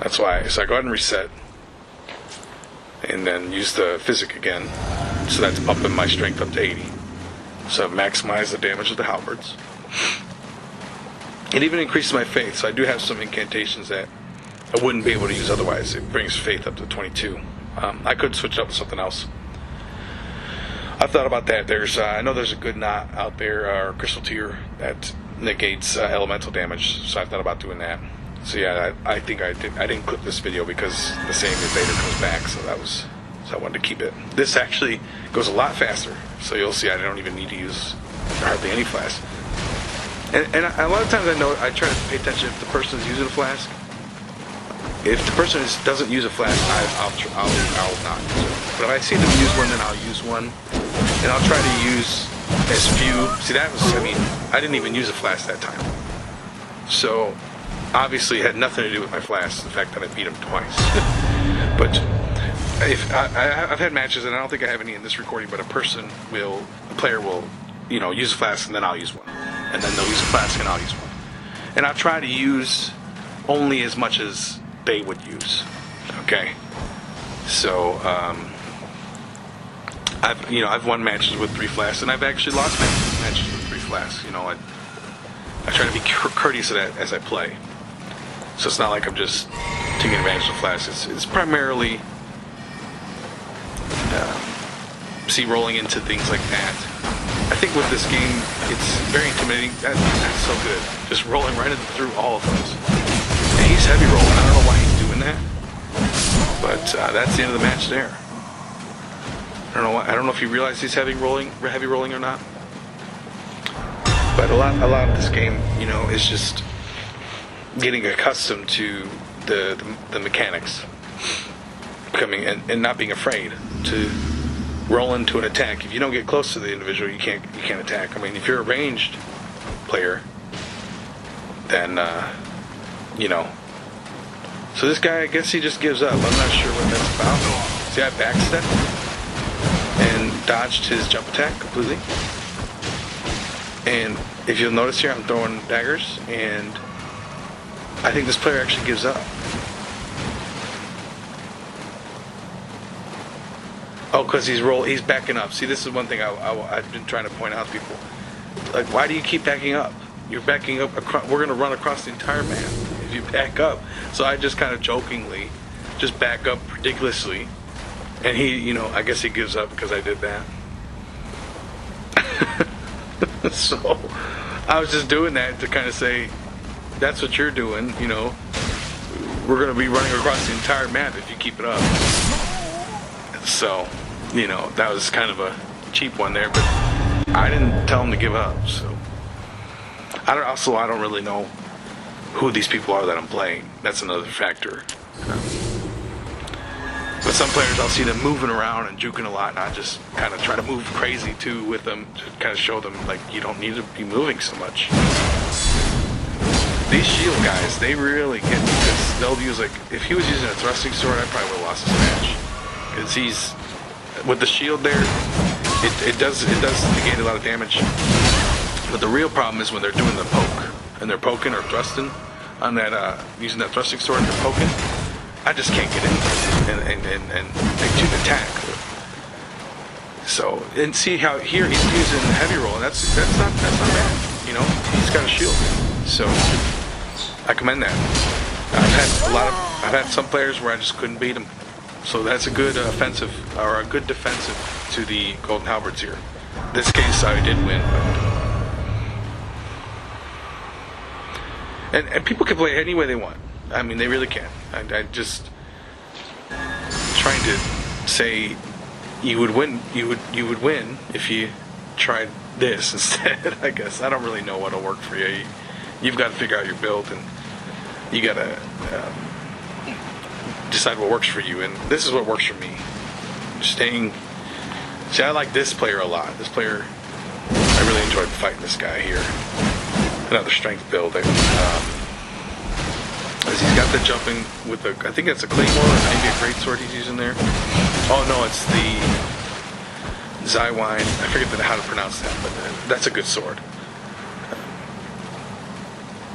That's why. So I go ahead and reset, and then use the physic again. So that's upping my strength up to 80. So maximize the damage of the halberds. It even increases my faith, so I do have some incantations that I wouldn't be able to use otherwise. It brings faith up to 22. I could switch it up with something else. I've thought about that. I know there's a good knot out there, or crystal tier, that negates elemental damage. So I thought about doing that. So yeah, I think I didn't clip this video because the same Vader comes back. So I wanted to keep it. This actually goes a lot faster. So you'll see I don't even need to use hardly any flask. And a lot of times I try to pay attention if the person is using a flask. If the person doesn't use a flask, I'll not use it. But if I see them use one, then I'll use one. And I'll try to use as few. See, I didn't even use a flask that time. So, obviously, it had nothing to do with my flask, the fact that I beat him twice. But I've had matches, and I don't think I have any in this recording, but a player will, use a flask, and then I'll use one. And then they'll use a flask, and I'll use one. And I'll try to use only as much as they would use. Okay? So, I've won matches with 3 flasks, and I've actually lost matches with 3 flasks. I try to be courteous of that as I play. So it's not like I'm just taking advantage of flasks. It's primarily rolling into things like that. I think with this game, it's very intimidating. That's so good. Just rolling right through all of those. And he's heavy rolling. I don't know why he's doing that, but that's the end of the match there. I don't know if you realize he's heavy rolling or not. But a lot of this game, is just getting accustomed to the mechanics, becoming and not being afraid to roll into an attack. If you don't get close to the individual, you can't attack. I mean, if you're a ranged player, then So this guy, I guess he just gives up. I'm not sure what that's about. See, I backstepped and dodged his jump attack completely. And if you'll notice here, I'm throwing daggers, and I think this player actually gives up. Oh, because he's backing up. See, this is one thing I've been trying to point out to people. Like, why do you keep backing up? You're backing up. We're going to run across the entire map if you back up. So I just kind of jokingly just back up ridiculously. And he, I guess he gives up because I did that. So I was just doing that to kind of say, that's what you're doing, We're going to be running across the entire map if you keep it up. So, that was kind of a cheap one there, but I didn't tell him to give up, so. I don't really know who these people are that I'm playing. That's another factor. But some players, I'll see them moving around and juking a lot, and I just kind of try to move crazy too with them to kind of show them, like, you don't need to be moving so much. These shield guys, they really get me, because they'll use, like, if he was using a thrusting sword, I probably would have lost this match. Because he's, with the shield there, it does negate a lot of damage. But the real problem is when they're doing the poke, and they're poking or thrusting on that, using that thrusting sword and they're poking, I just can't get in and to attack. So, and see how here he's using heavy roll, and that's not bad. He's got a shield. So I commend that. I've had some players where I just couldn't beat them. So that's a good offensive or a good defensive to the golden halberds here. In this case, I did win. And people can play any way they want. I mean, they really can. I just trying to say you would win if you tried this instead. I guess I don't really know what'll work for you. You've got to figure out your build, and you got to decide what works for you. And this is what works for me. See, I like this player a lot. This player, I really enjoyed fighting this guy here. Another strength build. As he's got the jumping with I think that's a claymore or maybe a greatsword he's using there. Oh no, it's the Zywine. I forget how to pronounce that, but that's a good sword.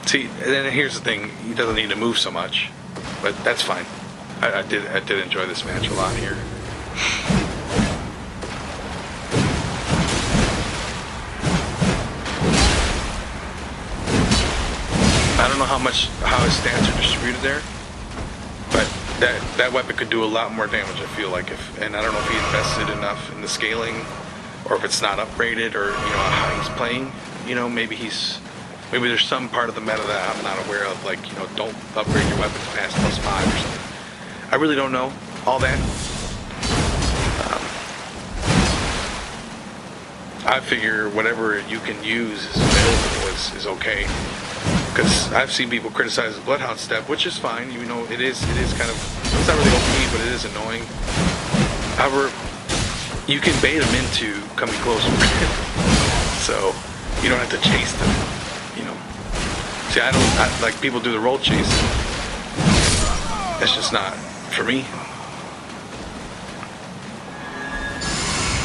See, and then here's the thing: he doesn't need to move so much, but that's fine. I did enjoy this match a lot here. I don't know how his stats are distributed there, but that weapon could do a lot more damage, I feel like, and I don't know if he invested enough in the scaling or if it's not upgraded, or how he's playing. Maybe there's some part of the meta that I'm not aware of, like don't upgrade your weapons past +5 or something. I really don't know all that. I figure whatever you can use is available is okay. Because I've seen people criticize the Bloodhound step, which is fine. It is kind of, it's not really OP, but it is annoying. However, you can bait them into coming closer. So you don't have to chase them. See, I like people do the roll chase. That's just not for me.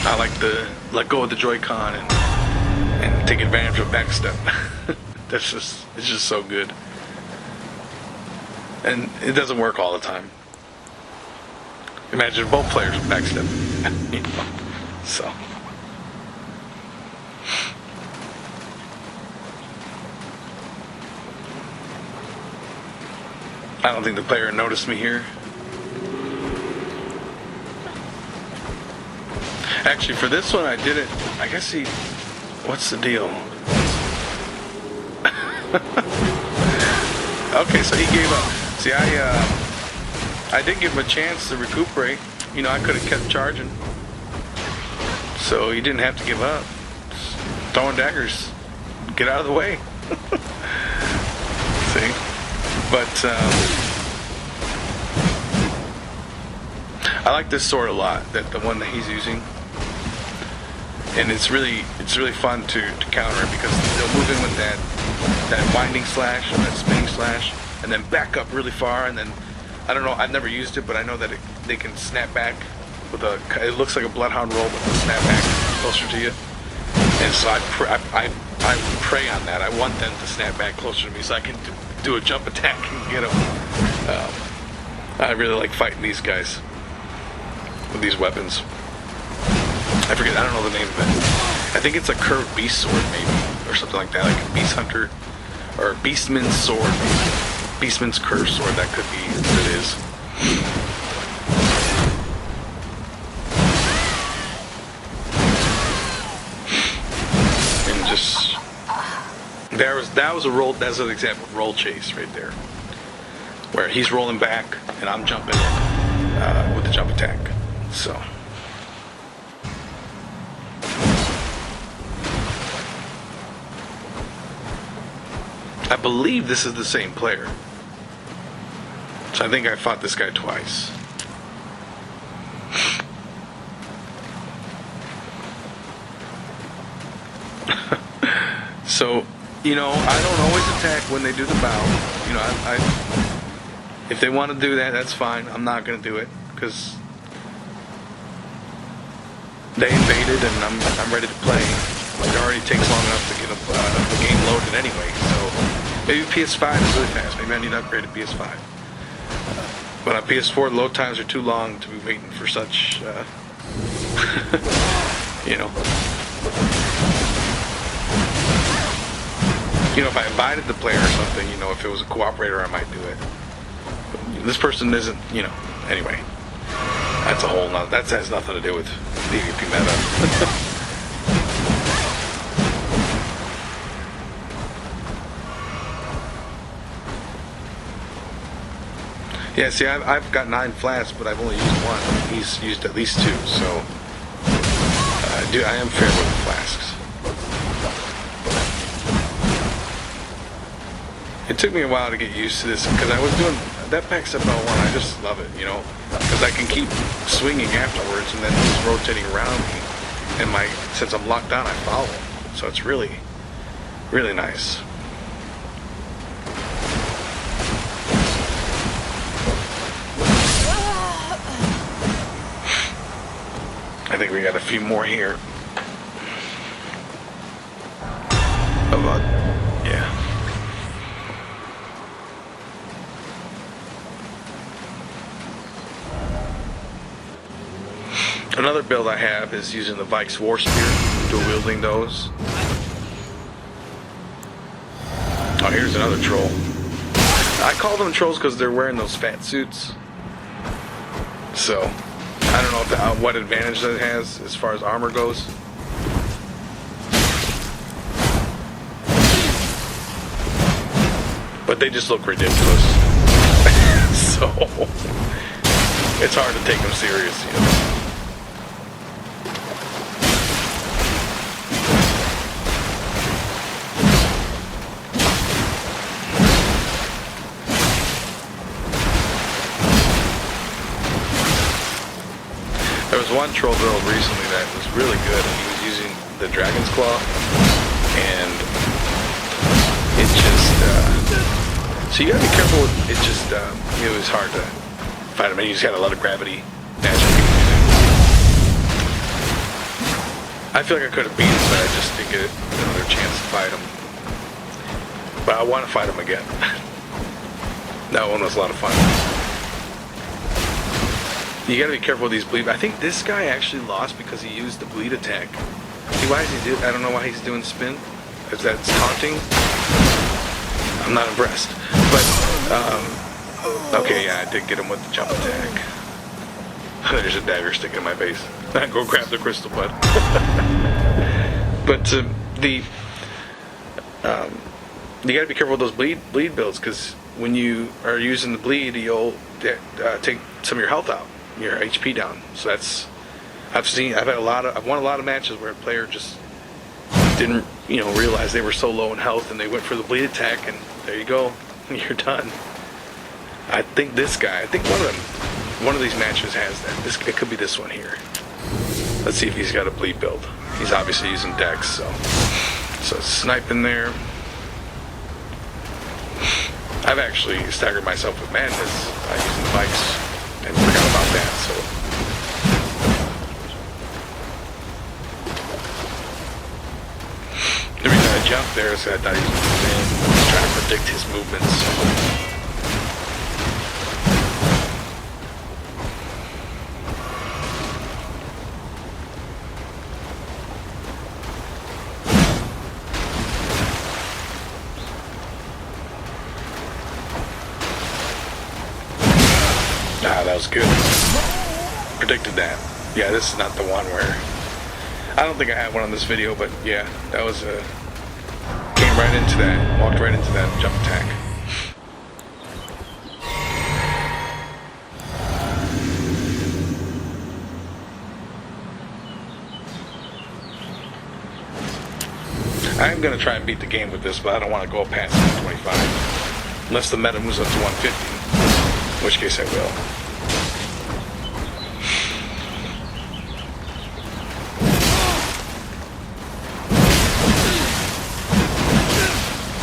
I like to let go of the Joy-Con and take advantage of backstep. It's just so good. And it doesn't work all the time. Imagine both players with backstep. So. I don't think the player noticed me here. Actually, for this one, I did it. I guess what's the deal? Okay, so he gave up. See, I did give him a chance to recuperate. I could have kept charging. So he didn't have to give up. Just throwing daggers. Get out of the way. See? But I like this sword a lot. The one that he's using. And it's really fun to counter it, because they'll move in with that winding slash or that spinning slash, and then back up really far, and then I don't know, I've never used it, but I know that they can snap back with it looks like a Bloodhound roll, but they'll snap back closer to you. And so I prey on that. I want them to snap back closer to me so I can do a jump attack and get them. I really like fighting these guys with these weapons. I don't know the name of it. I think it's a curved beast sword, maybe, or something like that, like a beast hunter, or beastman's sword, maybe. Beastman's curved sword, that could be what it is. And just, that was a roll, that's an example of roll chase right there, where he's rolling back and I'm jumping with the jump attack. So. I believe this is the same player. So I think I fought this guy twice. So, I don't always attack when they do the bow. If they want to do that, that's fine. I'm not going to do it, because they invaded and I'm ready to play. It already takes long enough to get the game loaded anyway, so maybe PS5 is really fast. Maybe I need to upgrade to PS5. But on PS4, the load times are too long to be waiting for such, if I invited the player or something, if it was a cooperator, I might do it. But this person isn't, anyway. That has nothing to do with PvP meta. Yeah, see, I've got 9 flasks, but I've only used 1. He's used at least 2, so I am fair with the flasks. It took me a while to get used to this, because I was doing that backstep L1. I just love it, because I can keep swinging afterwards, and then he's rotating around me, and since I'm locked down, I follow him. So it's really, really nice. I think we got a few more here. Yeah. Another build I have is using the Vikes War Spear, dual-wielding those. Oh, here's another troll. I call them trolls because they're wearing those fat suits. So, I don't know what advantage that has as far as armor goes. but they just look ridiculous. So it's hard to take them serious, you know. There was one troll build recently that was really good, and he was using the Dragon's Claw, and it just, so you gotta be careful with, it just, it was hard to fight him, and he just had a lot of gravity magic. I feel like I could have beat him, but I just didn't get another chance to fight him. But I want to fight him again. That one was a lot of fun. You gotta be careful with these bleed. I think this guy actually lost because he used the bleed attack. See, why is he do? I don't know why he's doing spin. If that's taunting, I'm not impressed. But okay, yeah, I did get him with the jump attack. There's a dagger sticking in my face. Go grab the crystal bud. But you gotta be careful with those bleed builds, because when you are using the bleed, you'll take some of your health out, your HP down. So that's, I've won a lot of matches where a player just didn't, realize they were so low in health, and they went for the bleed attack, and there you go, you're done. I think this guy, one of these matches has that. It could be this one here. Let's see if he's got a bleed build. He's obviously using Dex, so sniping there. I've actually staggered myself with madness by using the bikes and forgot about that, so. The reason I jumped there is I thought he was trying to predict his movements. That was good. Predicted that. Yeah, this is not the one where... I don't think I had one on this video, but yeah, that was came right into that. Walked right into that jump attack. I'm going to try and beat the game with this, but I don't want to go past 125. Unless the meta moves up to 150. In which case I will.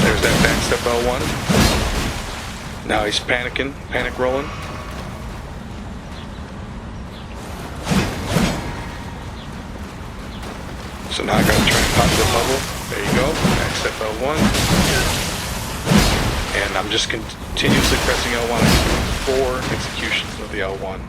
There's that backstep L1. Now he's panicking, panic rolling. So now I gotta try and pop the level. There you go, backstep L1. And I'm just continuously pressing L1. 4 executions of the L1.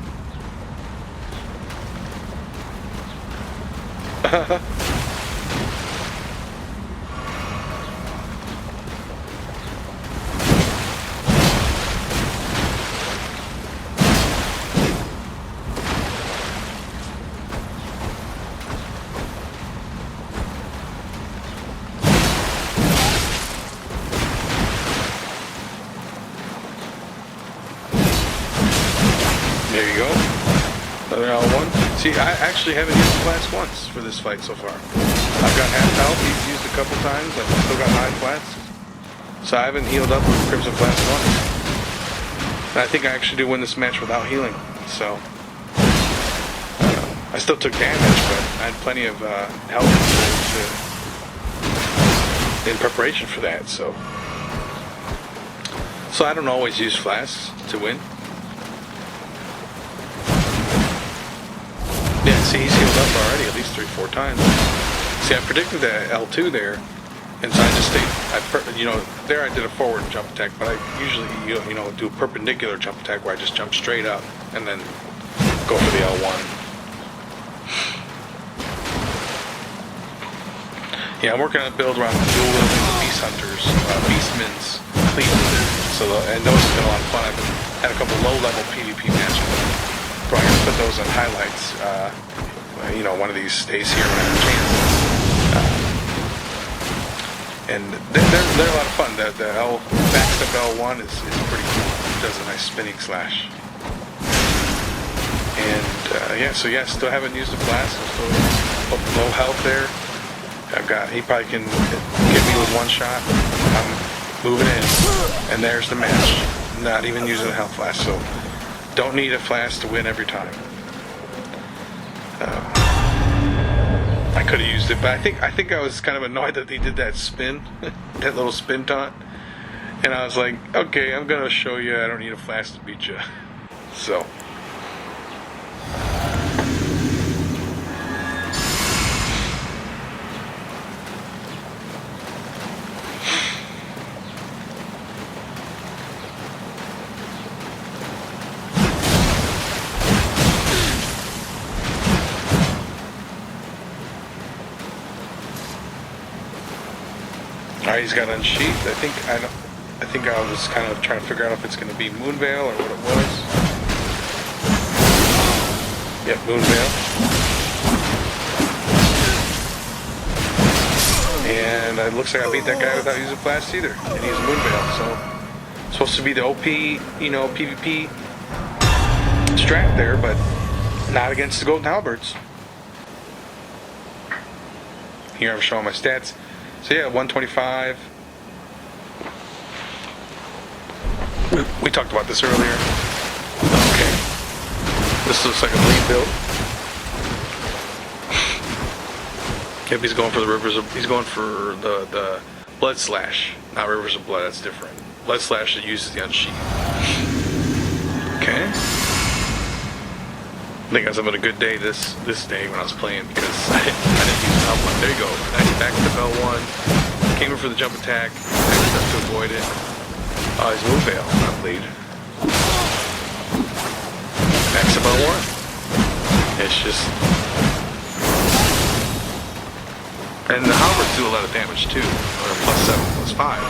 There you go. Another L1. See, I actually haven't used flats once for this fight so far. I've got half health, he's used a couple times, I've still got high flats. So I haven't healed up with Crimson Flats once. And I think I actually do win this match without healing. So, I still took damage, but I had plenty of health in preparation for that, so I don't always use flasks to win. Yeah, see, he's healed up already at least 3-4 times. See, I predicted that L2 there, and so I just stayed, there I did a forward jump attack, but I usually, do a perpendicular jump attack where I just jump straight up and then go for the L1. Yeah, I'm working on a build around dual-wielding beast hunters, beastmen's, Cleveland. So, and those have been a lot of fun. I've had a couple low-level PvP matches. I'm going to put those on highlights, one of these days here when I have a chance. And they're a lot of fun. The backstep L1 is pretty cool. It does a nice spinning slash. And still haven't used the flask. I'm still low health there. He probably can get me with one shot. I'm moving in, and there's the match. Not even using a health flask, so don't need a flask to win every time. I could have used it, but I think I was kind of annoyed that he did that spin, that little spin taunt, and I was like, okay, I'm gonna show you I don't need a flask to beat you. So. Alright, he's got unsheathed. I think I was kind of trying to figure out if it's going to be Moonveil or what it was. Yep, Moonveil. And it looks like I beat that guy without using flash either. And he's Moonveil, so it's supposed to be the OP, PvP strat there, but not against the Golden Halberds. Here I'm showing my stats. So yeah, 125. We talked about this earlier. Okay. This looks like a bleed build. Yep, he's going for the rivers of, he's going for the blood slash. Not rivers of blood, that's different. Blood slash that uses the unsheath. Okay. I think I was having a good day this day when I was playing because I didn't use L1. There you go. Nice back to L1. Came in for the jump attack. Backstep to avoid it. Oh, he's Moonveil, not bleed. Backstep L1. It's just. And the Halberds do a lot of damage too. Or +7, +5.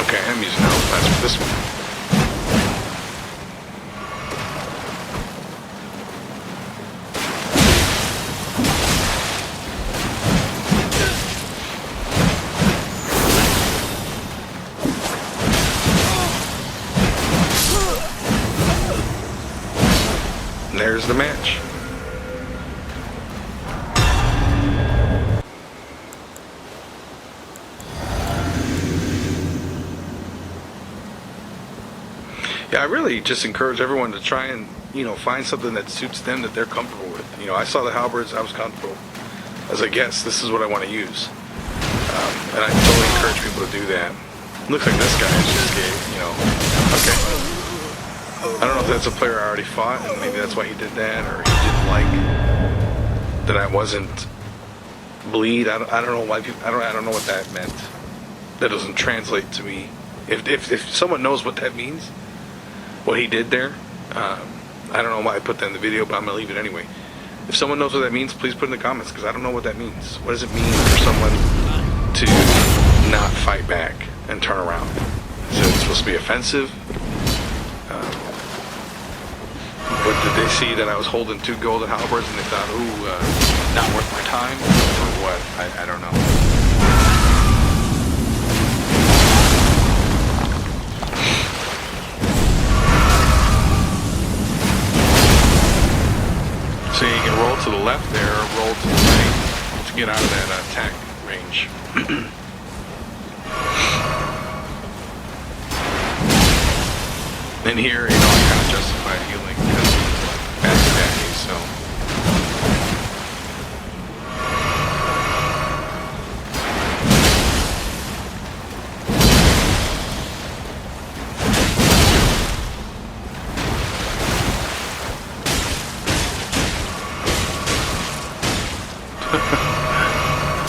Okay, I'm using Halberds for this one. There's the match. Yeah, I really just encourage everyone to try and, find something that suits them that they're comfortable with. I saw the Halberds, I was comfortable. I was like, yes, this is what I want to use. And I totally encourage people to do that. Looks like this guy is just gay, okay. I don't know if that's a player I already fought, and maybe that's why he did that, or he didn't like that I wasn't bleed. I don't know why people. I don't know what that meant. That doesn't translate to me. If someone knows what that means, what he did there, I don't know why I put that in the video, but I'm gonna leave it anyway. If someone knows what that means, please put in the comments because I don't know what that means. What does it mean for someone to not fight back and turn around? Is it supposed to be offensive? But did they see that I was holding 2 golden halberds and they thought, ooh, not worth my time? Or what? I don't know. So you can roll to the left there, or roll to the right to get out of that attack range. And here, I kind of justify healing because back to Daggers, so.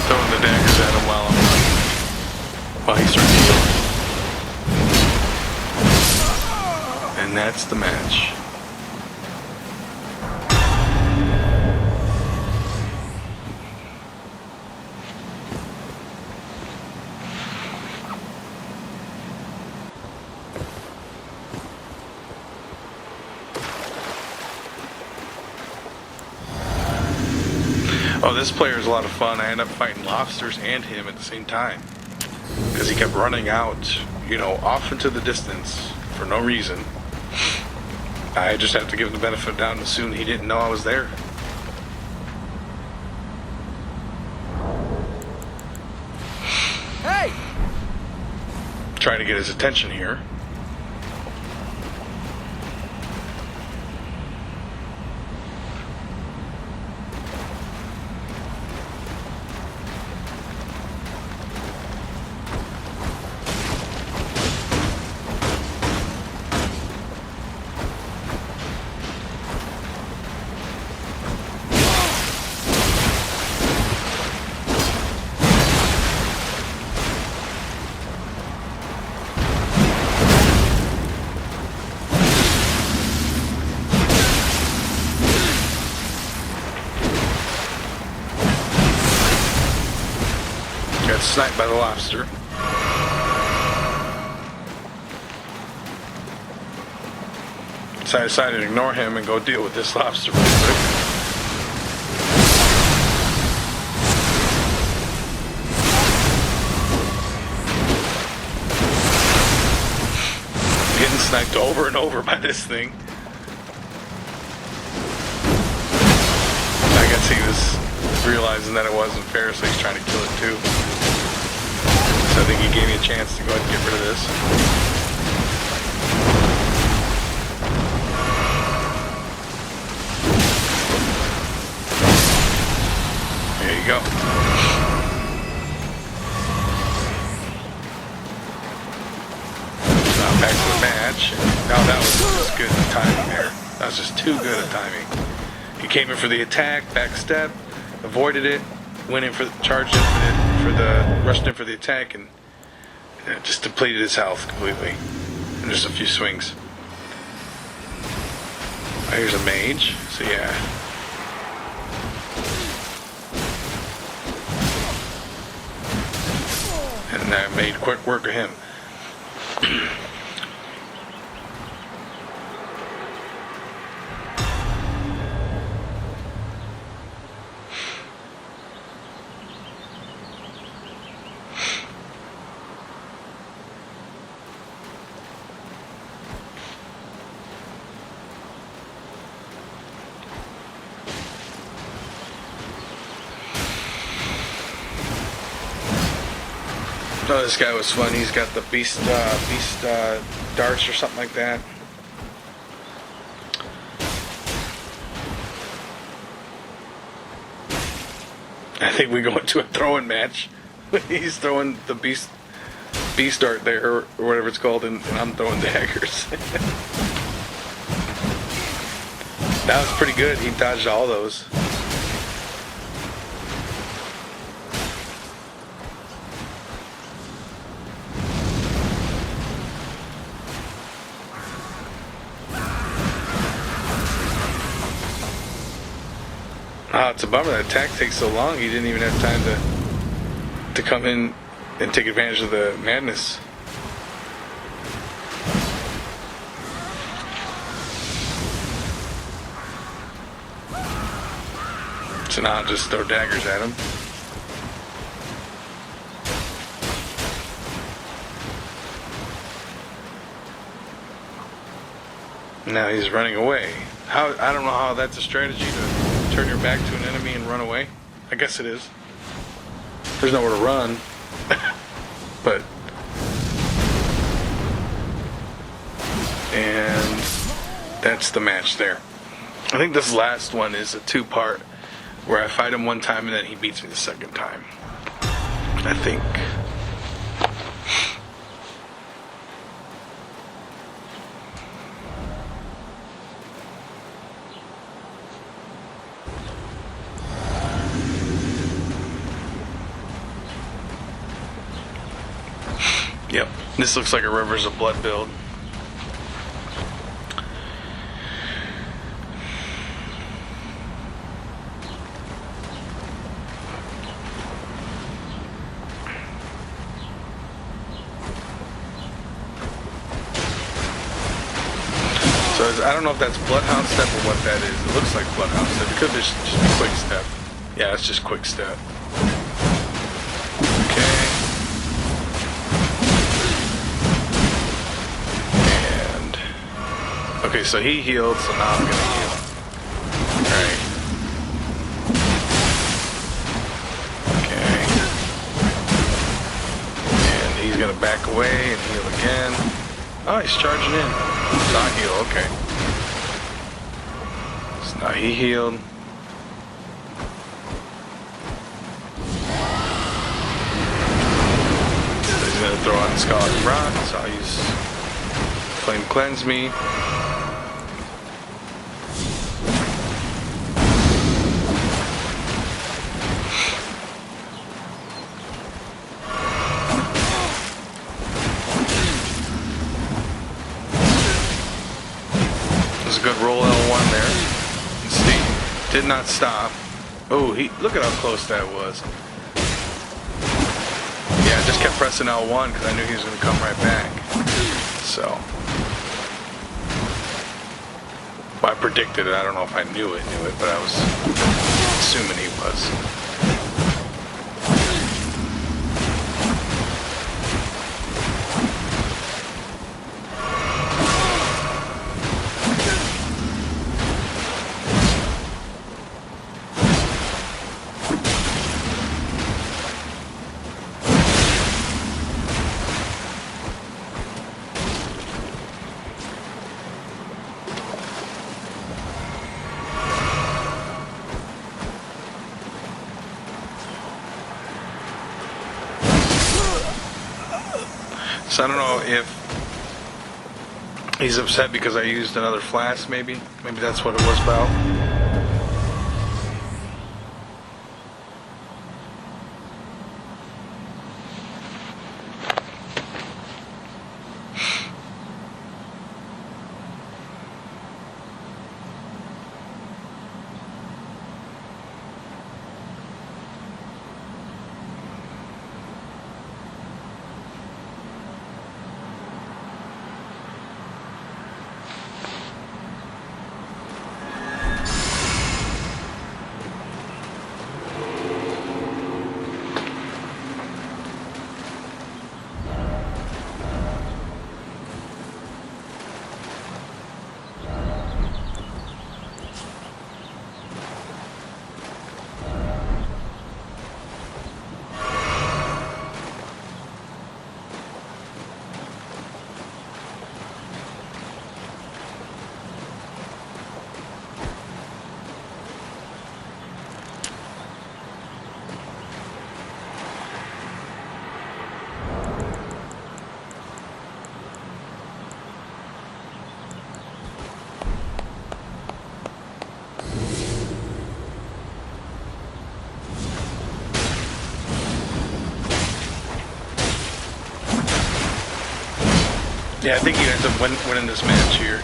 Throwing the daggers at him while he's trying to heal. And that's the match. Oh, Oh, this player is a lot of fun. I end up fighting lobsters and him at the same time. Because he kept running out, you know, off into the distance for no reason. I just have to give him the benefit of the doubt and assume he didn't know I was there. Hey! Trying to get his attention here. Got sniped by the lobster. So I decided to ignore him and go deal with this lobster real quick. Getting sniped over and over by this thing. I guess he was realizing that it wasn't fair, so he's trying to kill it too. So I think he gave me a chance to go ahead and get rid of this. There you go. Now back to the match. Now that was just good timing there. That was just too good a timing. He came in for the attack, backstep, avoided it, went in for the charged rushed in for the attack, and it just depleted his health completely. And just a few swings. Oh, here's a mage, so yeah. And I made quick work of him. Oh, this guy was fun. He's got the beast darts or something like that. I think we go into a throwing match. He's throwing the beast dart there, or whatever it's called, and I'm throwing daggers. That was pretty good. He dodged all those. Oh, it's a bummer that attack takes so long. He didn't even have time to come in and take advantage of the madness. So now I'll just throw daggers at him. Now he's running away. I don't know how that's a strategy to turn your back to an enemy and run away. I guess it is. There's nowhere to run. But and that's the match there. I think this last one is a two-part where I fight him one time and then he beats me the second time. I think. Yep, this looks like a Rivers of Blood build. So I don't know if that's Bloodhound Step or what that is. It looks like Bloodhound Step. It could just be Quick Step. Yeah, that's just quick step. Okay. And okay, so he healed, so now I'm gonna heal. Alright. Okay. And he's gonna back away and heal again. Oh, he's charging in. So I heal, okay. So now he healed. Gonna throw on Scarlet Rock, so I'll use Flame Cleanse Me. There's a good roll L1 there. See, did not stop. Oh, look at how close that was. Yeah, I just kept pressing L1 because I knew he was going to come right back. So, well, I predicted it. I don't know if I knew it, but I was assuming he was. So I don't know if he's upset because I used another flask, maybe. Maybe that's what it was about. Yeah, I think he ends up winning this match here.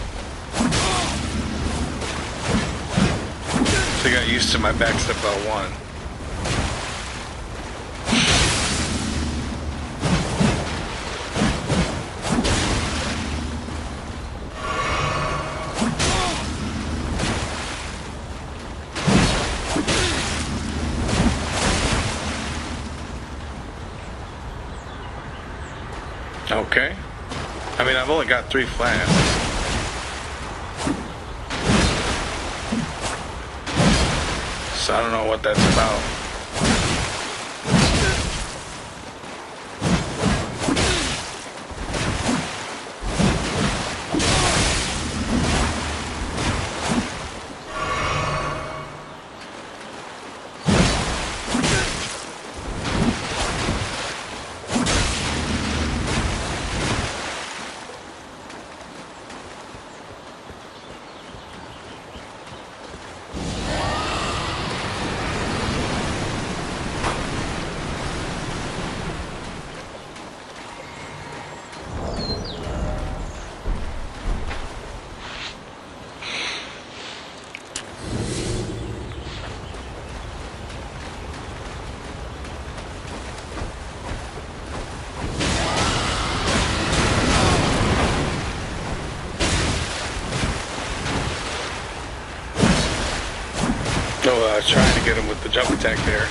So I got used to my backstep L1. Okay. I mean, I've only got 3 flasks. So I don't know what that's about. Oh, I was trying to get him with the jump attack there.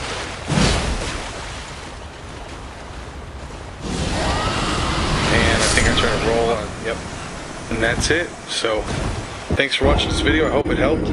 And I think I tried to roll on, yep. And that's it. So, thanks for watching this video. I hope it helped.